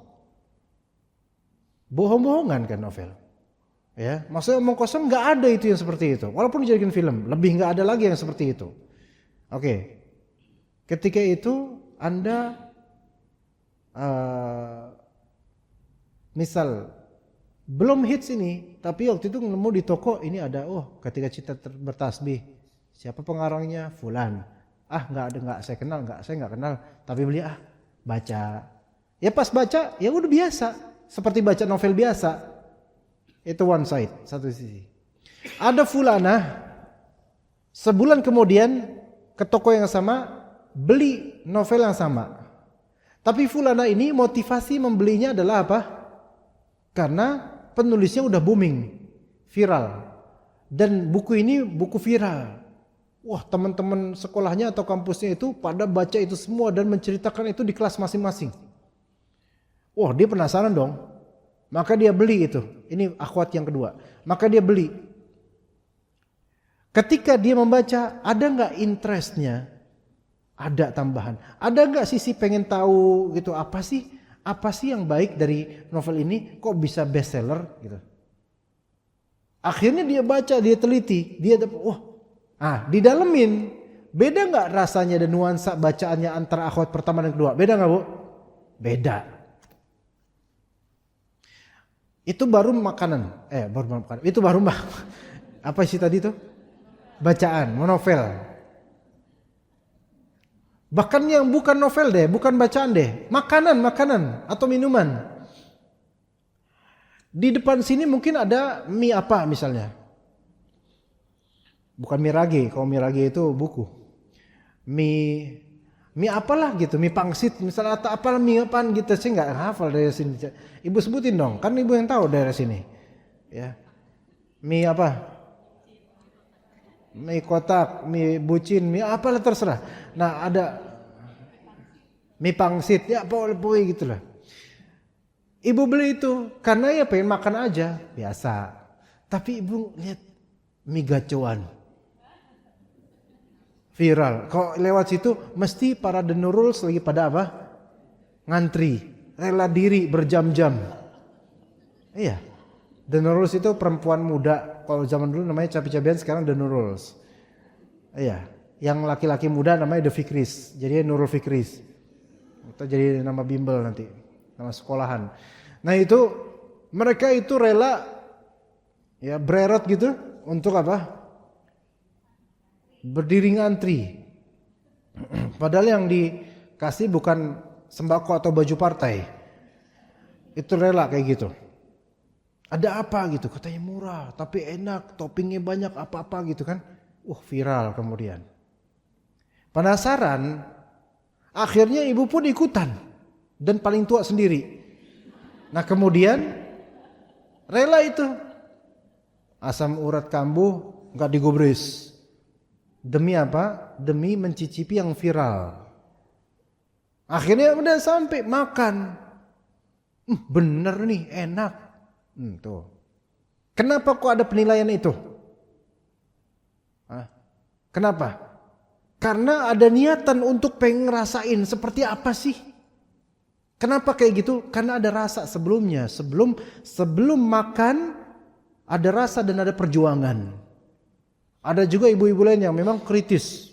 Bohong-bohongan kan novel. Ya, maksudnya omong kosong nggak ada itu yang seperti itu. Walaupun dijadikan film, lebih nggak ada lagi yang seperti itu. Oke. Ketika itu Anda misal belum hits ini, tapi waktu itu nemu di toko ini ada, ketika cinta bertasbih. Siapa pengarangnya? Fulan. Nggak saya nggak kenal, tapi beli baca. Ya pas baca, ya udah biasa, seperti baca novel biasa. Itu one side, satu sisi. Ada fulana, sebulan kemudian ke toko yang sama, beli novel yang sama. Tapi fulana ini motivasi membelinya adalah apa? Karena penulisnya udah booming, viral. Dan buku ini buku viral. Wah, teman-teman sekolahnya atau kampusnya itu pada baca itu semua dan menceritakan itu di kelas masing-masing. Wah, dia penasaran dong. Maka dia beli itu. Ini akhwat yang kedua. Maka dia beli. Ketika dia membaca, ada nggak interestnya? Ada tambahan. Ada nggak sisi pengen tahu gitu, apa sih yang baik dari novel ini? Kok bisa bestseller gitu? Akhirnya dia baca, dia teliti, dia dapat, didalemin. Beda nggak rasanya dan nuansa bacaannya antara akhwat pertama dan kedua? Beda nggak, Bu? Beda. Itu baru makanan. Itu baru apa sih tadi itu? Bacaan, novel. Bahkan yang bukan novel deh, bukan bacaan deh, makanan atau minuman. Di depan sini mungkin ada mie apa misalnya. Bukan mie rage, kalau mie rage itu buku. Mie apalah gitu, mie pangsit misalnya, atau apalah mie apaan gitu, saya nggak hafal dari sini. Ibu sebutin dong, kan ibu yang tahu daerah sini. Ya, mie apa? Mie kotak, mie bucin, mie apalah terserah. Nah ada mie pangsit, ya pokoknya gitulah. Ibu beli itu karena ya pengen makan aja, biasa. Tapi ibu lihat mie gacoan. Viral. Kalau lewat situ mesti para The Nuruls lagi pada apa? Ngantri, rela diri berjam-jam. Iya. The Nuruls itu perempuan muda. Kalau zaman dulu namanya cabi-cabian, sekarang The Nuruls. Iya. Yang laki-laki muda namanya The Fikris. Jadi Nurul Fikris. Itu jadi nama bimbel nanti, nama sekolahan. Nah itu mereka itu rela ya bereret gitu untuk apa? Berdiri ngantri. Padahal yang dikasih bukan sembako atau baju partai. Itu rela kayak gitu. Ada apa gitu? Katanya murah, tapi enak, toppingnya banyak, apa-apa gitu kan. Viral kemudian. Penasaran, akhirnya ibu pun ikutan. Dan paling tua sendiri. Nah kemudian rela itu. Asam urat kambuh gak digubris. Demi apa? Demi mencicipi yang viral. Akhirnya udah sampai makan. Bener nih, enak. Tuh. Kenapa kok ada penilaian itu? Kenapa? Karena ada niatan untuk pengen ngerasain seperti apa sih? Kenapa kayak gitu? Karena ada rasa sebelumnya. Sebelum makan ada rasa dan ada perjuangan. Ada juga ibu-ibu lain yang memang kritis.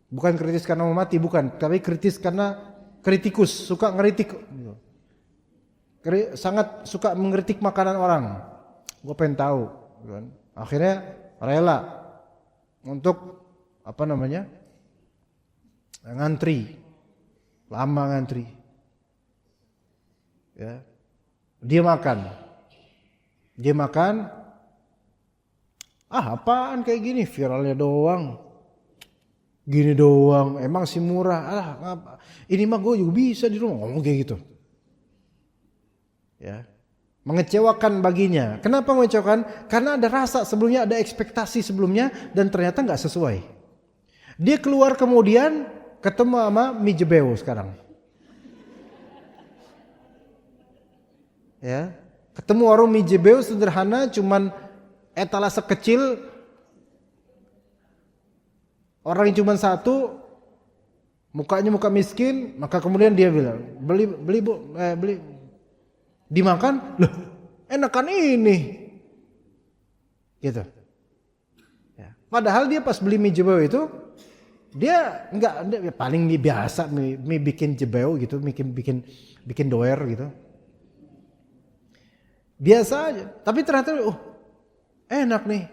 Bukan kritis karena mau mati, bukan. Tapi kritis karena kritikus, suka ngeritik. Sangat suka mengkritik makanan orang. Gue pengen tahu. Akhirnya rela untuk ngantri. Lama ngantri. Ya. Dia makan. Apaan kayak gini, viralnya doang. Gini doang, emang sih murah. Ini mah gue juga bisa di rumah, ngomong kayak gitu. Ya. Mengecewakan baginya. Kenapa mengecewakan? Karena ada rasa sebelumnya, ada ekspektasi sebelumnya dan ternyata nggak sesuai. Dia keluar kemudian ketemu sama mie jebeu sekarang. Ya. Ketemu warung mie jebeu sederhana, cuman etalase kecil, orang yang cuma satu, mukanya muka miskin, maka kemudian dia bilang, beli bu, beli, dimakan, loh, enakan ini, gitu. Ya. Padahal dia pas beli mie jebeu itu, dia paling mie biasa, mie bikin jebeu gitu, bikin doer gitu, biasa aja. Tapi ternyata, enak nih,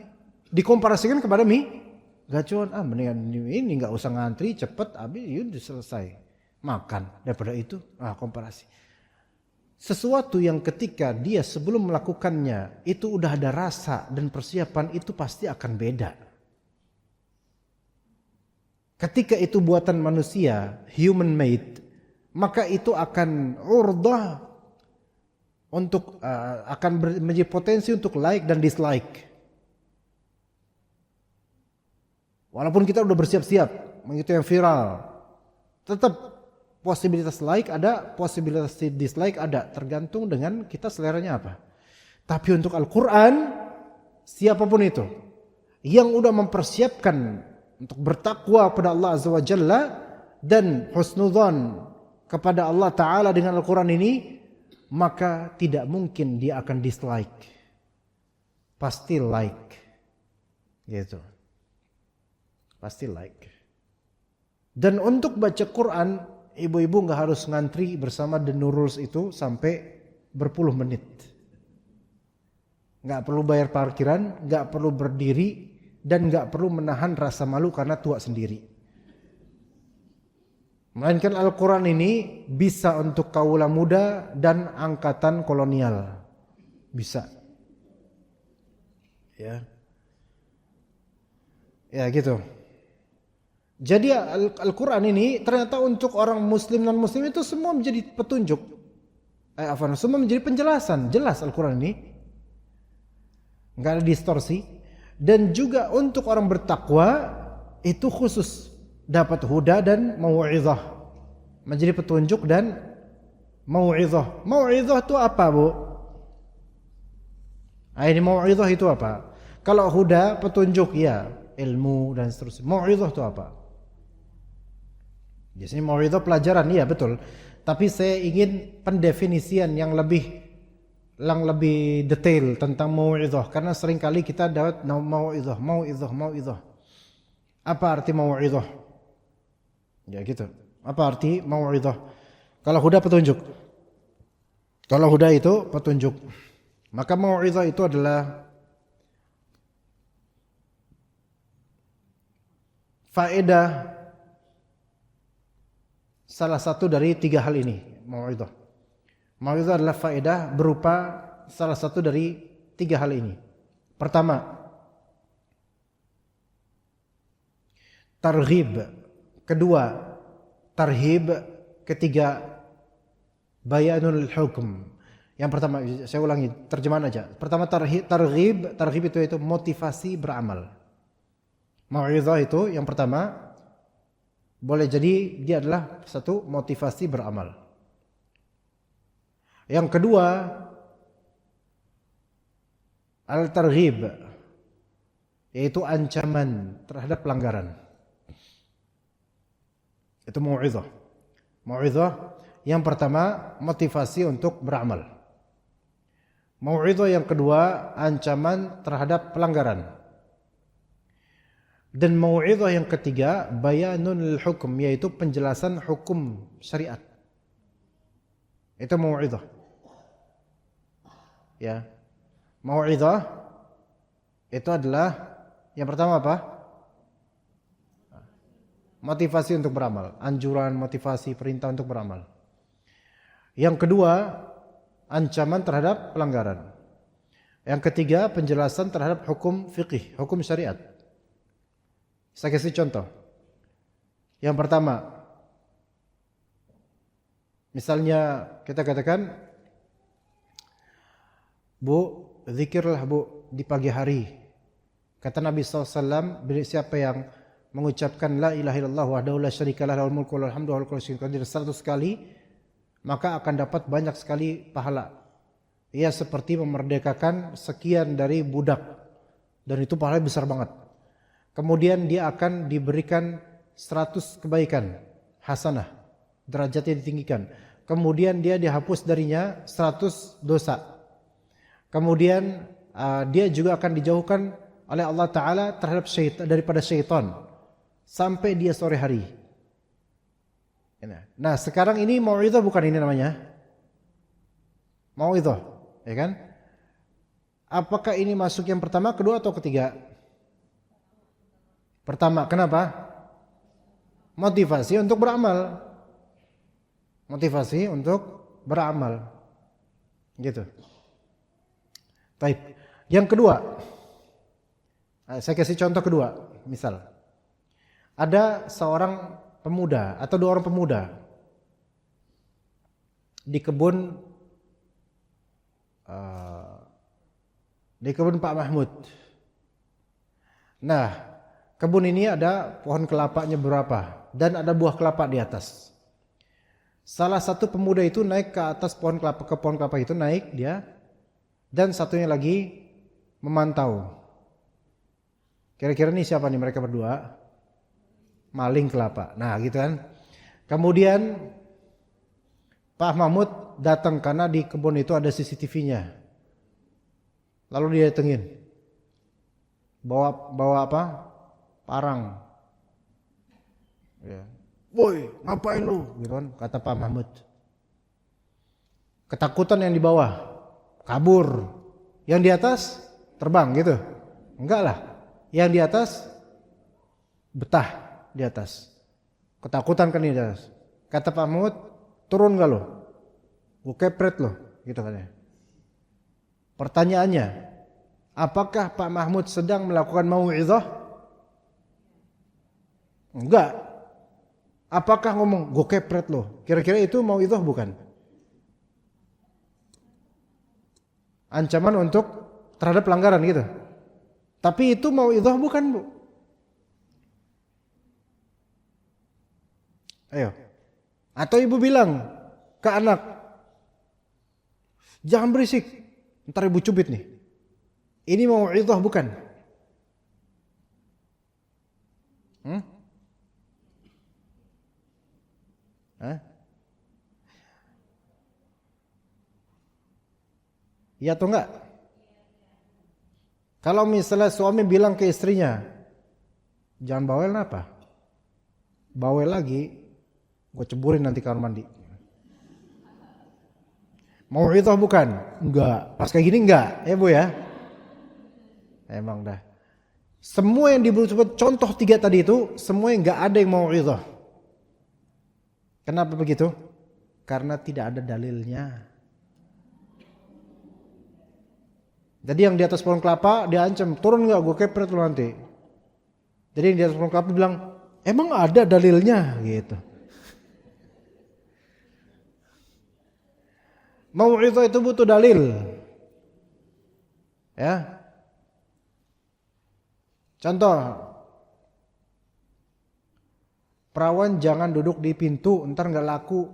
dikomparasikan kepada mie gacoan. Mendingan ini nggak usah ngantri, cepet habis, udah selesai makan daripada itu. Komparasi. sesuatu yang ketika dia sebelum melakukannya itu udah ada rasa dan persiapan, itu pasti akan beda. Ketika itu buatan manusia, human made, maka itu akan urdah untuk akan menjadi potensi untuk like dan dislike. Walaupun kita udah bersiap-siap mengikuti yang viral, tetap posibilitas like ada, posibilitas dislike ada, tergantung dengan kita seleranya apa. Tapi untuk Al-Quran, siapapun itu yang udah mempersiapkan untuk bertakwa kepada Allah Azza wa Jalla dan husnudzan kepada Allah Ta'ala dengan Al-Quran ini, maka tidak mungkin dia akan dislike, pasti like gitu, pasti like. Dan untuk baca Quran, ibu-ibu nggak harus ngantri bersama The Nurul itu sampai berpuluh menit. Nggak perlu bayar parkiran, nggak perlu berdiri, dan nggak perlu menahan rasa malu karena tua sendiri. Melainkan Al-Quran ini bisa untuk kaula muda dan angkatan kolonial. Bisa. Ya. Ya gitu. Jadi Al-Quran ini ternyata untuk orang muslim dan non-muslim itu semua menjadi petunjuk. Semua menjadi penjelasan. Jelas Al-Quran ini. Enggak ada distorsi. Dan juga untuk orang bertakwa itu khusus. Dapat huda dan mau'izah. Menjadi petunjuk dan mau'izah. Mau'izah itu apa, Bu? Ini mau'izah itu apa? Kalau huda, petunjuk, ya. Ilmu dan seterusnya. Mau'izah itu apa? Biasanya mau'izah pelajaran, iya betul. Tapi saya ingin pendefinisian yang lebih detail tentang mau'izah, karena seringkali kita dapat mau'izah. Apa arti mau'izah? Ya gitu. Apa arti mau'izah? Kalau huda petunjuk. Kalau huda itu petunjuk. Maka mau'izah itu adalah faedah salah satu dari tiga hal ini, mau'izah. Mau'izah adalah faedah berupa salah satu dari tiga hal ini. Pertama, targhib. Kedua, tarhib. Ketiga, bayanul hukm. Yang pertama, saya ulangi, terjemahan aja. Pertama, targhib. Targhib itu motivasi beramal. Mau'izah itu yang pertama, boleh jadi dia adalah satu motivasi beramal. Yang kedua, al-targhib, yaitu ancaman terhadap pelanggaran. Itu mau'izah. Mau'izah yang pertama motivasi untuk beramal. Mau'izah yang kedua ancaman terhadap pelanggaran. Dan mau'izah yang ketiga bayanul hukum, yaitu penjelasan hukum syariat. Itu mau'izah. Ya. Mau'izah itu adalah yang pertama apa? Motivasi untuk beramal, anjuran, motivasi, perintah untuk beramal. Yang kedua, ancaman terhadap pelanggaran. Yang ketiga, penjelasan terhadap hukum fiqih, hukum syariat. Saya kasih contoh. Yang pertama, misalnya kita katakan, Bu, zikirlah Bu di pagi hari. Kata Nabi SAW, siapa yang mengucapkan la ilaha illallah wahdahu la syarikalah lahul mulku wa lahul hamdu wa huwa ala kulli syai'in qadir 100 kali, maka akan dapat banyak sekali pahala. Ia seperti memerdekakan sekian dari budak, dan itu pahalanya besar banget. Kemudian dia akan diberikan 100 kebaikan hasanah, derajatnya ditinggikan. Kemudian dia dihapus darinya 100 dosa. Kemudian dia juga akan dijauhkan oleh Allah Ta'ala terhadap daripada syaitan sampai dia sore hari. Nah sekarang ini mau'izah bukan ini namanya? Mau'izah, ya kan? Apakah ini masuk yang pertama, kedua atau ketiga? Pertama, kenapa? Motivasi untuk beramal. Motivasi untuk beramal. Gitu. Baik. Yang kedua, saya kasih contoh kedua. Misal, ada seorang pemuda atau dua orang pemuda di kebun Pak Mahmud. Nah, kebun ini ada pohon kelapanya berapa dan ada buah kelapa di atas. Salah satu pemuda itu naik ke atas pohon kelapa itu naik dia, dan satunya lagi memantau. Kira-kira nih siapa nih mereka berdua? Maling kelapa. Nah, gitu kan. Kemudian Pak Mahmud datang karena di kebun itu ada CCTV-nya. Lalu dia datengin. Bawa apa? Parang. Ya. Woi, ngapain lu? Gitu kan, kata Pak Mahmud. Ketakutan yang di bawah, kabur. Yang di atas terbang gitu. Enggak lah. Yang di atas betah di atas. Ketakutan kan di atas. Kata Pak Mahmud, turun enggak lo? Gue kepret lo, gitu katanya. Pertanyaannya, apakah Pak Mahmud sedang melakukan mau'izah? Enggak. Apakah ngomong gue kepret lo? Kira-kira itu mau'izah bukan? Ancaman untuk terhadap pelanggaran gitu. Tapi itu mau'izah bukan, Bu? Ayo. Atau ibu bilang ke anak, jangan berisik, ntar ibu cubit nih. Ini mau'izah bukan? Iya atau enggak? Kalau misalnya suami bilang ke istrinya, jangan bawel apa? Bawel lagi, gue ceburin nanti kamar mandi. Mau'izah bukan? Enggak. Pas kayak gini enggak, ya Bu ya? Emang dah. Semua yang disebut contoh 3 tadi itu, semua enggak ada yang mau'izah. Kenapa begitu? Karena tidak ada dalilnya. Jadi yang di atas pohon kelapa diancam, turun enggak gue kepret lu nanti. Jadi yang di atas pohon kelapa bilang, emang ada dalilnya gitu. Mau'izah itu butuh dalil. Ya. Contoh, perawan jangan duduk di pintu, ntar nggak laku.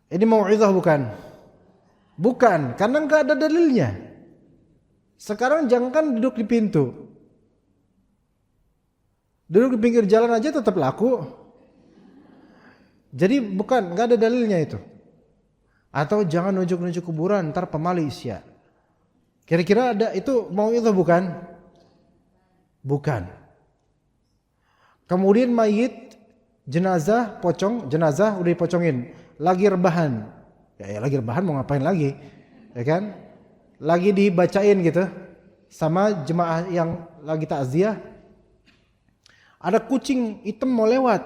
Ini mau'izah bukan? Bukan, karena nggak ada dalilnya. Sekarang jangan duduk di pintu. Duduk di pinggir jalan aja tetap laku. Jadi bukan, nggak ada dalilnya itu. Atau jangan nunjuk-nunjuk kuburan, ntar pemali isya. Kira-kira ada itu mau'izah bukan? Bukan. Kemudian mayit, jenazah udah dipocongin, lagi rebahan. Ya lagi rebahan mau ngapain lagi? Ya kan? Lagi dibacain gitu sama jemaah yang lagi takziah. Ada kucing hitam mau lewat,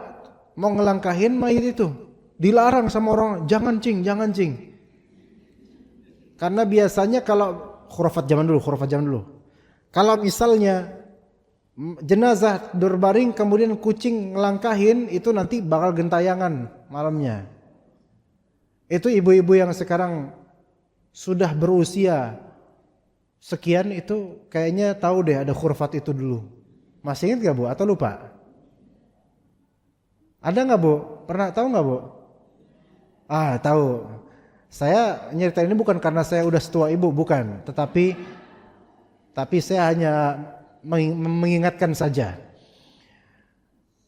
mau ngelangkahin mayit itu. Dilarang sama orang, jangan cing. Karena biasanya kalau khurafat zaman dulu. Kalau misalnya jenazah berbaring kemudian kucing ngelangkahin, itu nanti bakal gentayangan malamnya. Itu ibu-ibu yang sekarang sudah berusia sekian itu kayaknya tahu deh ada khurafat itu dulu. Masih ingat gak Bu? Atau lupa? Ada gak Bu? Pernah tahu gak Bu? Tahu. Saya nyeritain ini bukan karena saya udah setua ibu, bukan. Tetapi saya hanya mengingatkan saja.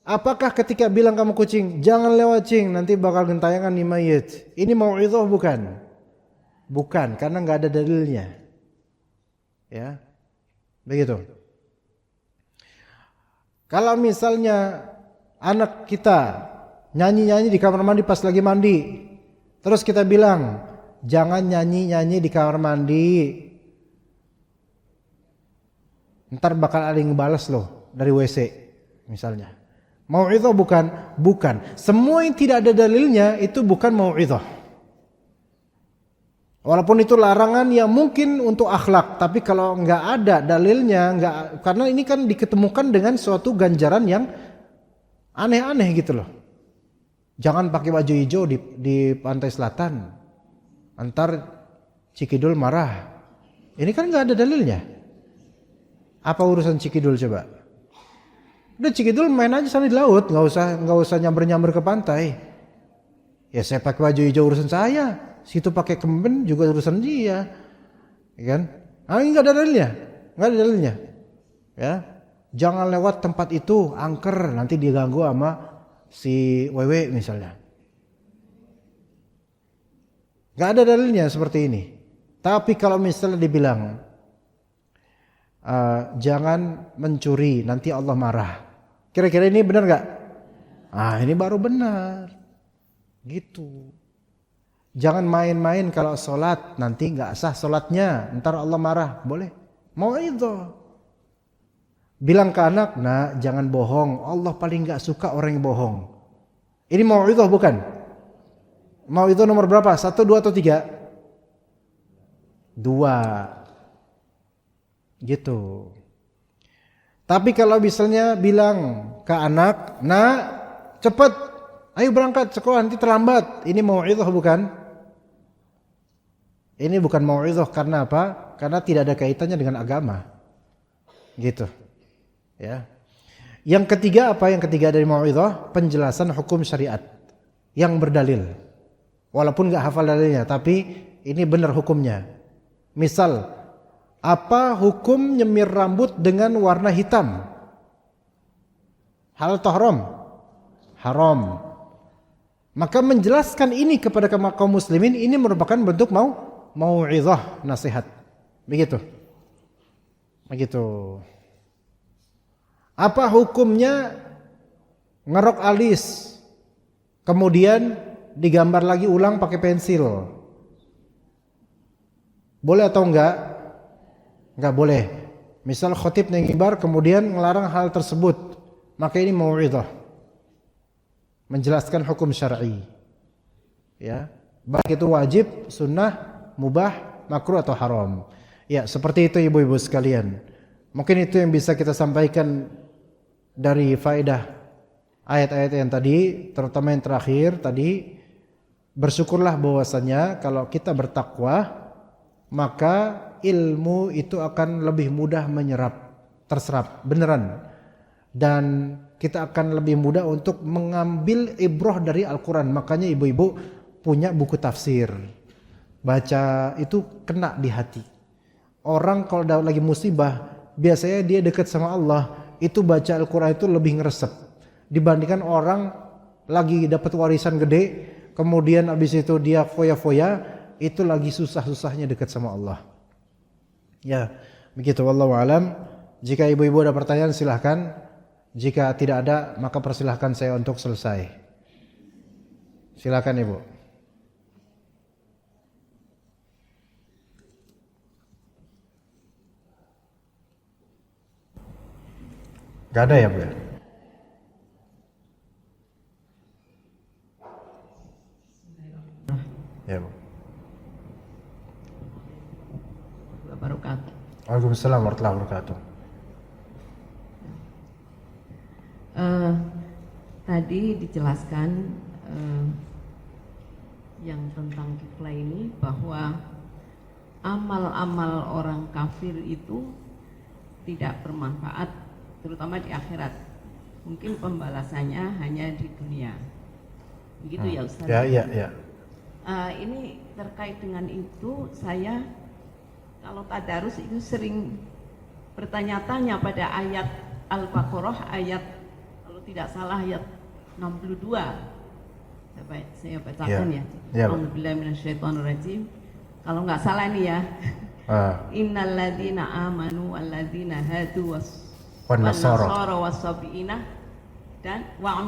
Apakah ketika bilang kamu kucing, jangan lewat cing, nanti bakal gentayangan nih mayit. Ini mau'izah bukan? Bukan, karena nggak ada dalilnya. Ya, begitu. Kalau misalnya anak kita nyanyi-nyanyi di kamar mandi pas lagi mandi, terus kita bilang, jangan nyanyi-nyanyi di kamar mandi. Ntar bakal ada yang ngebales loh dari WC misalnya. Mau'izah bukan? Bukan. Semua yang tidak ada dalilnya itu bukan mau'izah. Walaupun itu larangan yang mungkin untuk akhlak, tapi kalau nggak ada dalilnya, karena ini kan diketemukan dengan suatu ganjaran yang aneh-aneh gitu loh. Jangan pakai baju hijau di pantai selatan, antar Cikidul marah. Ini kan nggak ada dalilnya. Apa urusan Cikidul coba? Udah Cikidul main aja sana di laut, nggak usah nyamber ke pantai. Ya saya pakai baju hijau urusan saya. Situ pakai kemben juga urusan dia, ya kan? Ini nggak ada dalilnya, ya. Jangan lewat tempat itu, angker, nanti diganggu sama si wewe misalnya. Nggak ada dalilnya seperti ini. Tapi kalau misalnya dibilang jangan mencuri, nanti Allah marah. Kira-kira ini benar nggak? Ini baru benar, gitu. Jangan main-main kalau sholat, nanti nggak sah sholatnya, ntar Allah marah. Boleh? Mau itu? Bilang ke anak, nah jangan bohong. Allah paling nggak suka orang yang bohong. Ini mau itu bukan? Mau itu nomor berapa? 1, 2 atau 3? 2. Gitu. Tapi kalau misalnya bilang ke anak, nah cepet, ayo berangkat sekolah nanti terlambat. Ini mau itu bukan? Ini bukan mau'izah karena apa? Karena tidak ada kaitannya dengan agama. Gitu. Ya. Yang ketiga apa? Yang ketiga dari mau'izah, penjelasan hukum syariat yang berdalil. Walaupun enggak hafal dalilnya, tapi ini benar hukumnya. Misal, apa hukum nyemir rambut dengan warna hitam? Halal atau haram? Haram. Maka menjelaskan ini kepada kaum muslimin ini merupakan bentuk mau'izah, nasihat. Begitu. Apa hukumnya ngerok alis kemudian digambar lagi ulang pakai pensil? Boleh atau enggak? Enggak boleh. Misal khatib ngibar kemudian ngelarang hal tersebut, maka ini mau'izah. Menjelaskan hukum syar'i. Ya, baik itu wajib, sunnah, mubah, makruh atau haram. Ya, seperti itu ibu-ibu sekalian. Mungkin itu yang bisa kita sampaikan dari faedah ayat-ayat yang tadi, terutama yang terakhir tadi. Bersyukurlah bahwasanya kalau kita bertakwa, maka ilmu itu akan lebih mudah terserap, beneran. Dan kita akan lebih mudah untuk mengambil ibrah dari Al-Quran. Makanya ibu-ibu punya buku tafsir. Baca itu kena di hati. Orang kalau lagi musibah, biasanya dia dekat sama Allah, itu baca Al-Quran itu lebih ngeresep dibandingkan orang lagi dapat warisan gede, kemudian habis itu dia foya-foya, itu lagi susah-susahnya dekat sama Allah. Ya, begitu. Wallahu alam. Jika ibu-ibu ada pertanyaan silahkan. Jika tidak ada, maka persilahkan saya untuk selesai. Silakan ibu. Gak ada ya Bu? Ya Bu. Wabarakatuh. Waalaikumsalam warahmatullahi wabarakatuh. Tadi dijelaskan yang tentang kiflah ini bahwa amal-amal orang kafir itu tidak bermanfaat, terutama di akhirat. Mungkin pembalasannya hanya di dunia. Begitu ya Ustaz? Ya. Ini terkait dengan itu, saya kalau tadarus itu sering bertanya-tanya pada ayat Al-Baqarah, ayat kalau tidak salah ayat 62. Saya bacakan ya. A'udzubillahi minasyaitonirrajim. Kalau nggak salah nih ya. Innalladzina amanu walladzina hadu wan-nasara was-sabiina dan wa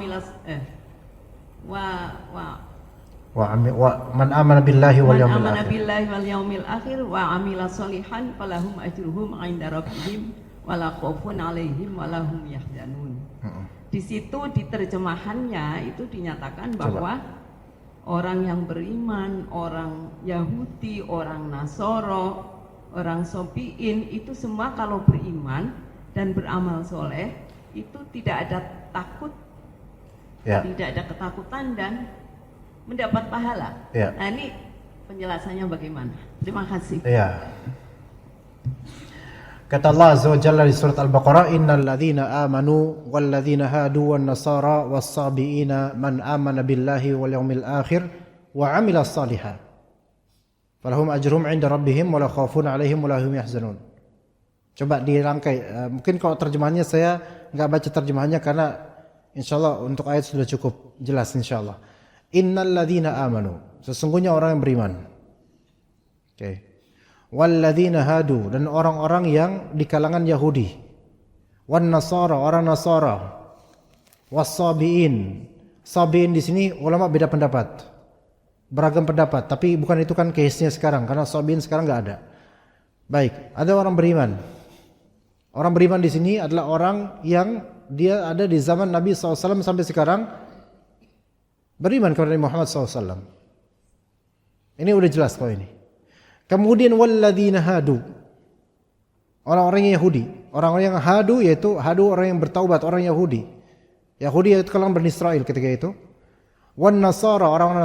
man amana billahi wal yaumil akhir wa amila sholihan falahum ajruhum 'inda rabbihim wala khaufun 'alaihim wala hum yahzanun. Di situ di terjemahannya itu dinyatakan bahwa orang yang beriman, orang Yahudi, orang Nasoro, orang Sobiin, itu semua kalau beriman dan beramal soleh itu tidak ada takut, tidak ada ketakutan dan mendapat pahala. Nah ini penjelasannya bagaimana? Terima kasih. Kata Allah Azza wa Jalla di surat Al-Baqarah, innal ladzina amanu wal ladzina hadu wan nasara was sabiina man amana billahi wal yawmil akhir wa amila shalihan falahum ajruhum 'inda rabbihim wa la khaufun 'alaihim wa la hum yahzanun. Coba dirangkai. Mungkin kalau terjemahannya saya enggak baca terjemahannya karena insyaallah untuk ayat sudah cukup jelas insyaallah. Innal ladzina amanu, sesungguhnya orang yang beriman. Walladzina hadu, dan orang-orang yang di kalangan Yahudi. Wan nasara, orang Nasara. Was-sabiin. Sabiin di sini ulama beda pendapat. Beragam pendapat, tapi bukan itu kan case-nya sekarang karena sabiin sekarang enggak ada. Baik, ada orang beriman. Orang beriman di sini adalah orang yang dia ada di zaman Nabi SAW sampai sekarang beriman kepada Nabi Muhammad SAW. Ini udah jelas kok ini. Kemudian walladzina hadu, orang-orang yang Yahudi. Orang-orang yang hadu yaitu hadu orang yang bertaubat, orang Yahudi. Yahudi yaitu kalangan Bani Israel ketika itu. Wan nasara, orang-orang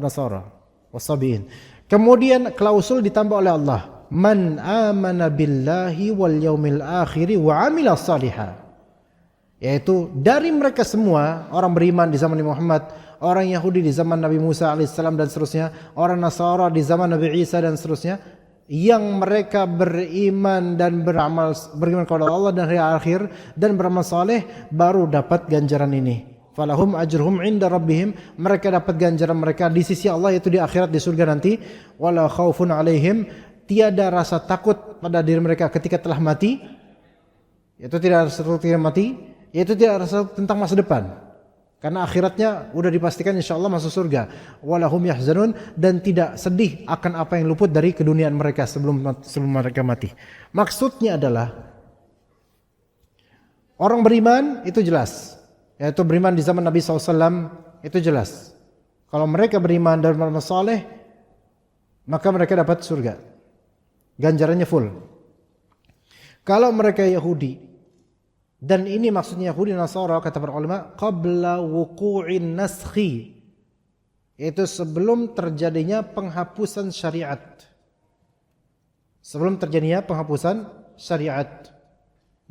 Nasara, wasabiin. Kemudian klausul ditambah oleh Allah, man amana billahi wal yaumil akhir wa amila shalihan. Yaitu dari mereka semua orang beriman di zaman Nabi Muhammad, orang Yahudi di zaman Nabi Musa alaihissalam dan seterusnya, orang Nasara di zaman Nabi Isa dan seterusnya, yang mereka beriman dan beriman kepada Allah dan hari akhir dan beramal saleh baru dapat ganjaran ini. Falahum ajruhum 'inda rabbihim, mereka dapat ganjaran mereka di sisi Allah yaitu di akhirat di surga nanti. Wala khaufun 'alaihim, tiada rasa takut pada diri mereka ketika telah mati. Yaitu tidak rasa takut ketika mati, yaitu tidak rasa tentang masa depan. Karena akhiratnya udah dipastikan insyaallah masuk surga. Walahum yahzanun, dan tidak sedih akan apa yang luput dari keduniaan mereka sebelum mereka mati. Maksudnya adalah orang beriman itu jelas, yaitu beriman di zaman Nabi SAW itu jelas. Kalau mereka beriman dan beramal saleh, maka mereka dapat surga. Ganjarannya full. Kalau mereka Yahudi, dan ini maksudnya Yahudi Nasara kata para ulama qabla wuqu'in naskhi, yaitu sebelum terjadinya penghapusan syariat. Sebelum terjadinya penghapusan syariat.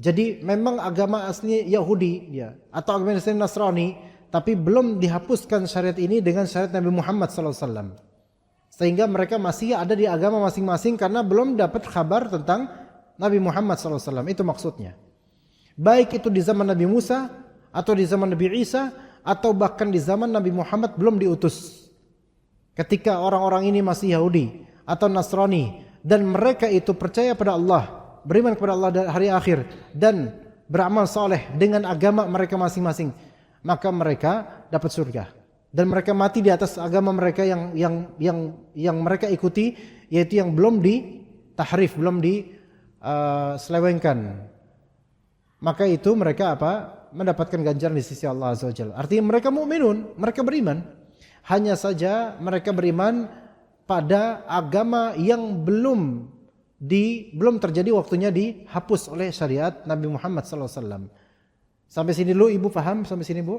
Jadi memang agama asli Yahudi ya, atau agama asli Nasrani, tapi belum dihapuskan syariat ini dengan syariat Nabi Muhammad SAW. Sehingga mereka masih ada di agama masing-masing karena belum dapat kabar tentang Nabi Muhammad SAW. Itu maksudnya. Baik itu di zaman Nabi Musa, atau di zaman Nabi Isa, atau bahkan di zaman Nabi Muhammad belum diutus. Ketika orang-orang ini masih Yahudi atau Nasrani, dan mereka itu percaya pada Allah, beriman kepada Allah dan hari akhir, dan beramal saleh dengan agama mereka masing-masing, maka mereka dapat surga. Dan mereka mati di atas agama mereka yang mereka ikuti, yaitu yang belum ditahrif, belum diselewengkan. Maka itu mereka mendapatkan ganjaran di sisi Allah Azza wa Jalla. Artinya mereka mukminun, mereka beriman. Hanya saja mereka beriman pada agama yang belum terjadi waktunya dihapus oleh syariat Nabi Muhammad SAW. Sampai sini dulu Ibu paham? Sampai sini Bu?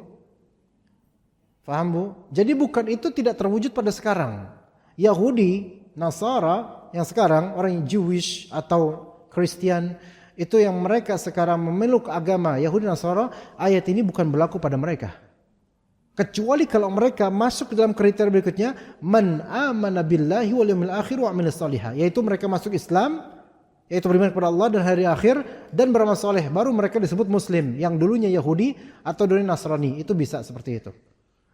Paham Bu? Jadi bukan itu tidak terwujud pada sekarang. Yahudi, Nasara yang sekarang, orang Jewish atau Kristen, itu yang mereka sekarang memeluk agama Yahudi Nasara, ayat ini bukan berlaku pada mereka. Kecuali kalau mereka masuk dalam kriteria berikutnya, man amana billahi wal yaumil akhir wa amila shalihan, yaitu mereka masuk Islam, yaitu beriman kepada Allah dan hari akhir dan beramal saleh, baru mereka disebut muslim. Yang dulunya Yahudi atau dulunya Nasrani, itu bisa seperti itu.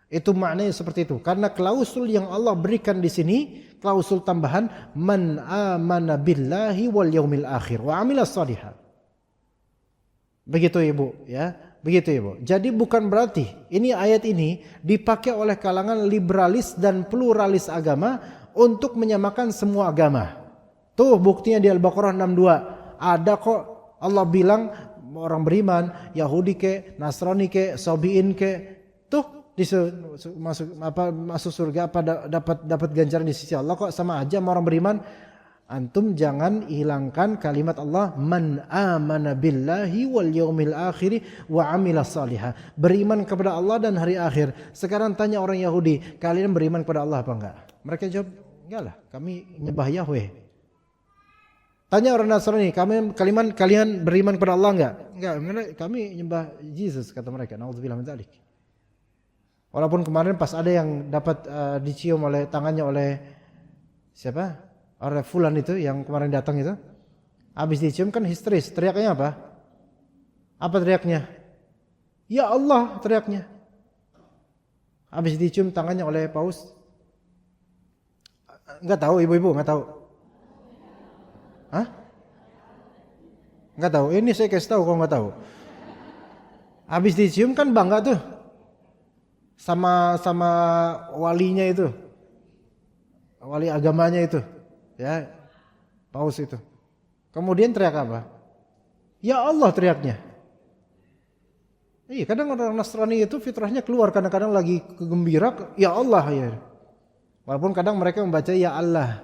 Itu maknanya seperti itu. Karena klausul yang Allah berikan di sini, klausul tambahan, man amana billahi wal yaumil akhir wa amila shalihan. Begitu Ibu, ya. Begitu Ibu. Jadi bukan berarti ini ayat ini dipakai oleh kalangan liberalis dan pluralis agama untuk menyamakan semua agama. Tuh buktinya di Al-Baqarah 62. Ada kok Allah bilang orang beriman, Yahudi ke, Nasrani ke, Sabiin ke. Tuh masuk surga apa dapat ganjaran di sisi Allah, kok sama aja sama orang beriman. Antum jangan hilangkan kalimat Allah, man amana billahi wal yaumil akhir wa amila salihah. Beriman kepada Allah dan hari akhir. Sekarang tanya orang Yahudi, kalian beriman kepada Allah apa enggak? Mereka jawab, enggak lah, kami nyembah Yahweh. Tanya orang Nasrani, kalian beriman kepada Allah enggak? Enggak, kami nyembah Yesus, kata mereka. Nauzubillah min dzalik. Walaupun kemarin pas ada yang dapat dicium oleh tangannya oleh siapa? Orang fulan itu yang kemarin datang itu, habis dicium kan histeris, teriaknya apa? Apa teriaknya? Ya Allah teriaknya. Habis dicium tangannya oleh paus. Enggak tahu ibu-ibu, enggak tahu. Hah? Enggak tahu. Ini saya kasih tahu kalau enggak tahu. Habis dicium kan bangga tuh. Sama walinya itu. Wali agamanya itu. Ya, paus itu. Kemudian teriak apa? Ya Allah teriaknya. Iya, kadang orang Nasrani itu fitrahnya keluar, kadang-kadang lagi kegembira, ya Allah ya. Walaupun kadang mereka membaca ya Allah.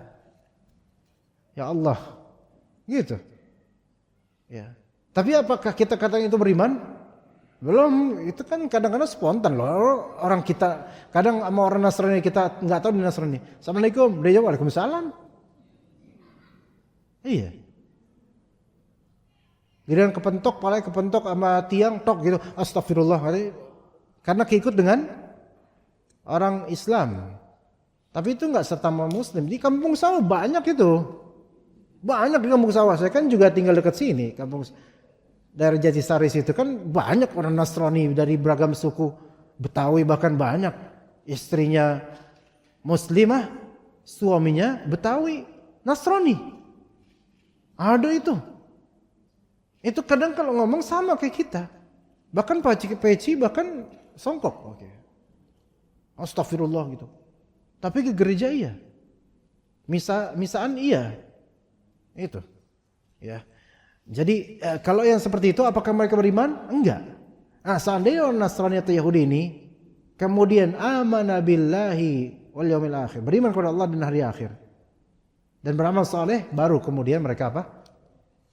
Ya Allah. Gitu. Ya. Tapi apakah kita katakan itu beriman? Belum, itu kan kadang-kadang spontan loh. Orang kita kadang sama orang Nasrani kita nggak tahu di Nasrani. Assalamualaikum, dia jawab waalaikumsalam. Iya. Giliran kepentok, palanya kepentok sama tiang tok gitu. Astagfirullah. Karena keikut dengan orang Islam. Tapi itu enggak serta Muslim. Di Kampung Sawah banyak itu. Banyak di Kampung Sawah. Saya kan juga tinggal dekat sini. Daerah Jatisari situ kan banyak orang Nasrani dari beragam suku. Betawi bahkan banyak. Istrinya Muslimah, suaminya Betawi, Nasrani. Ada itu. Itu kadang kalau ngomong sama kayak kita. Bahkan peci bahkan songkok. Oke. Astagfirullah gitu. Tapi ke gereja iya. Misaan iya. Itu. Ya. Jadi kalau yang seperti itu apakah mereka beriman? Enggak. Nah, seandainya orang Nasrani atau Yahudi ini kemudian amana billahi wal yaumil akhir, beriman kepada Allah dan hari akhir, dan beramal saleh, baru kemudian mereka apa?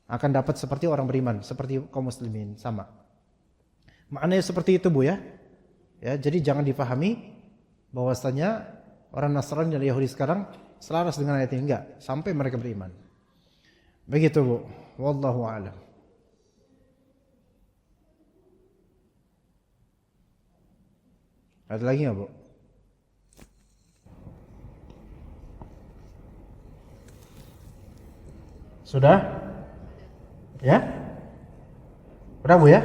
Akan dapat seperti orang beriman, seperti kaum muslimin, sama. Maknanya seperti itu, Bu ya. Ya, jadi jangan dipahami bahwasanya orang Nasrani dan Yahudi sekarang selaras dengan ayat ini, enggak, sampai mereka beriman. Begitu, Bu. Wallahu a'lam. Ada lagi enggak, Bu? Sudah? Ya? Udah, Bu ya?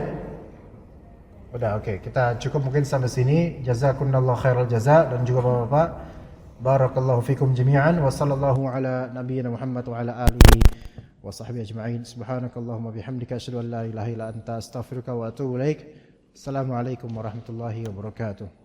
Udah, oke. Kita cukup mungkin sampai sini. Jazakumullahu khairal jaza, dan juga Bapak-bapak, barakallahu fikum jami'an wa sallallahu ala nabiyyina Muhammad wa ala alihi wa sahbihi ajma'in. Subhanakallahumma bihamdika asyhadu an la ilaha illa anta astaghfiruka wa atubu ilaik. Assalamualaikum warahmatullahi wabarakatuh.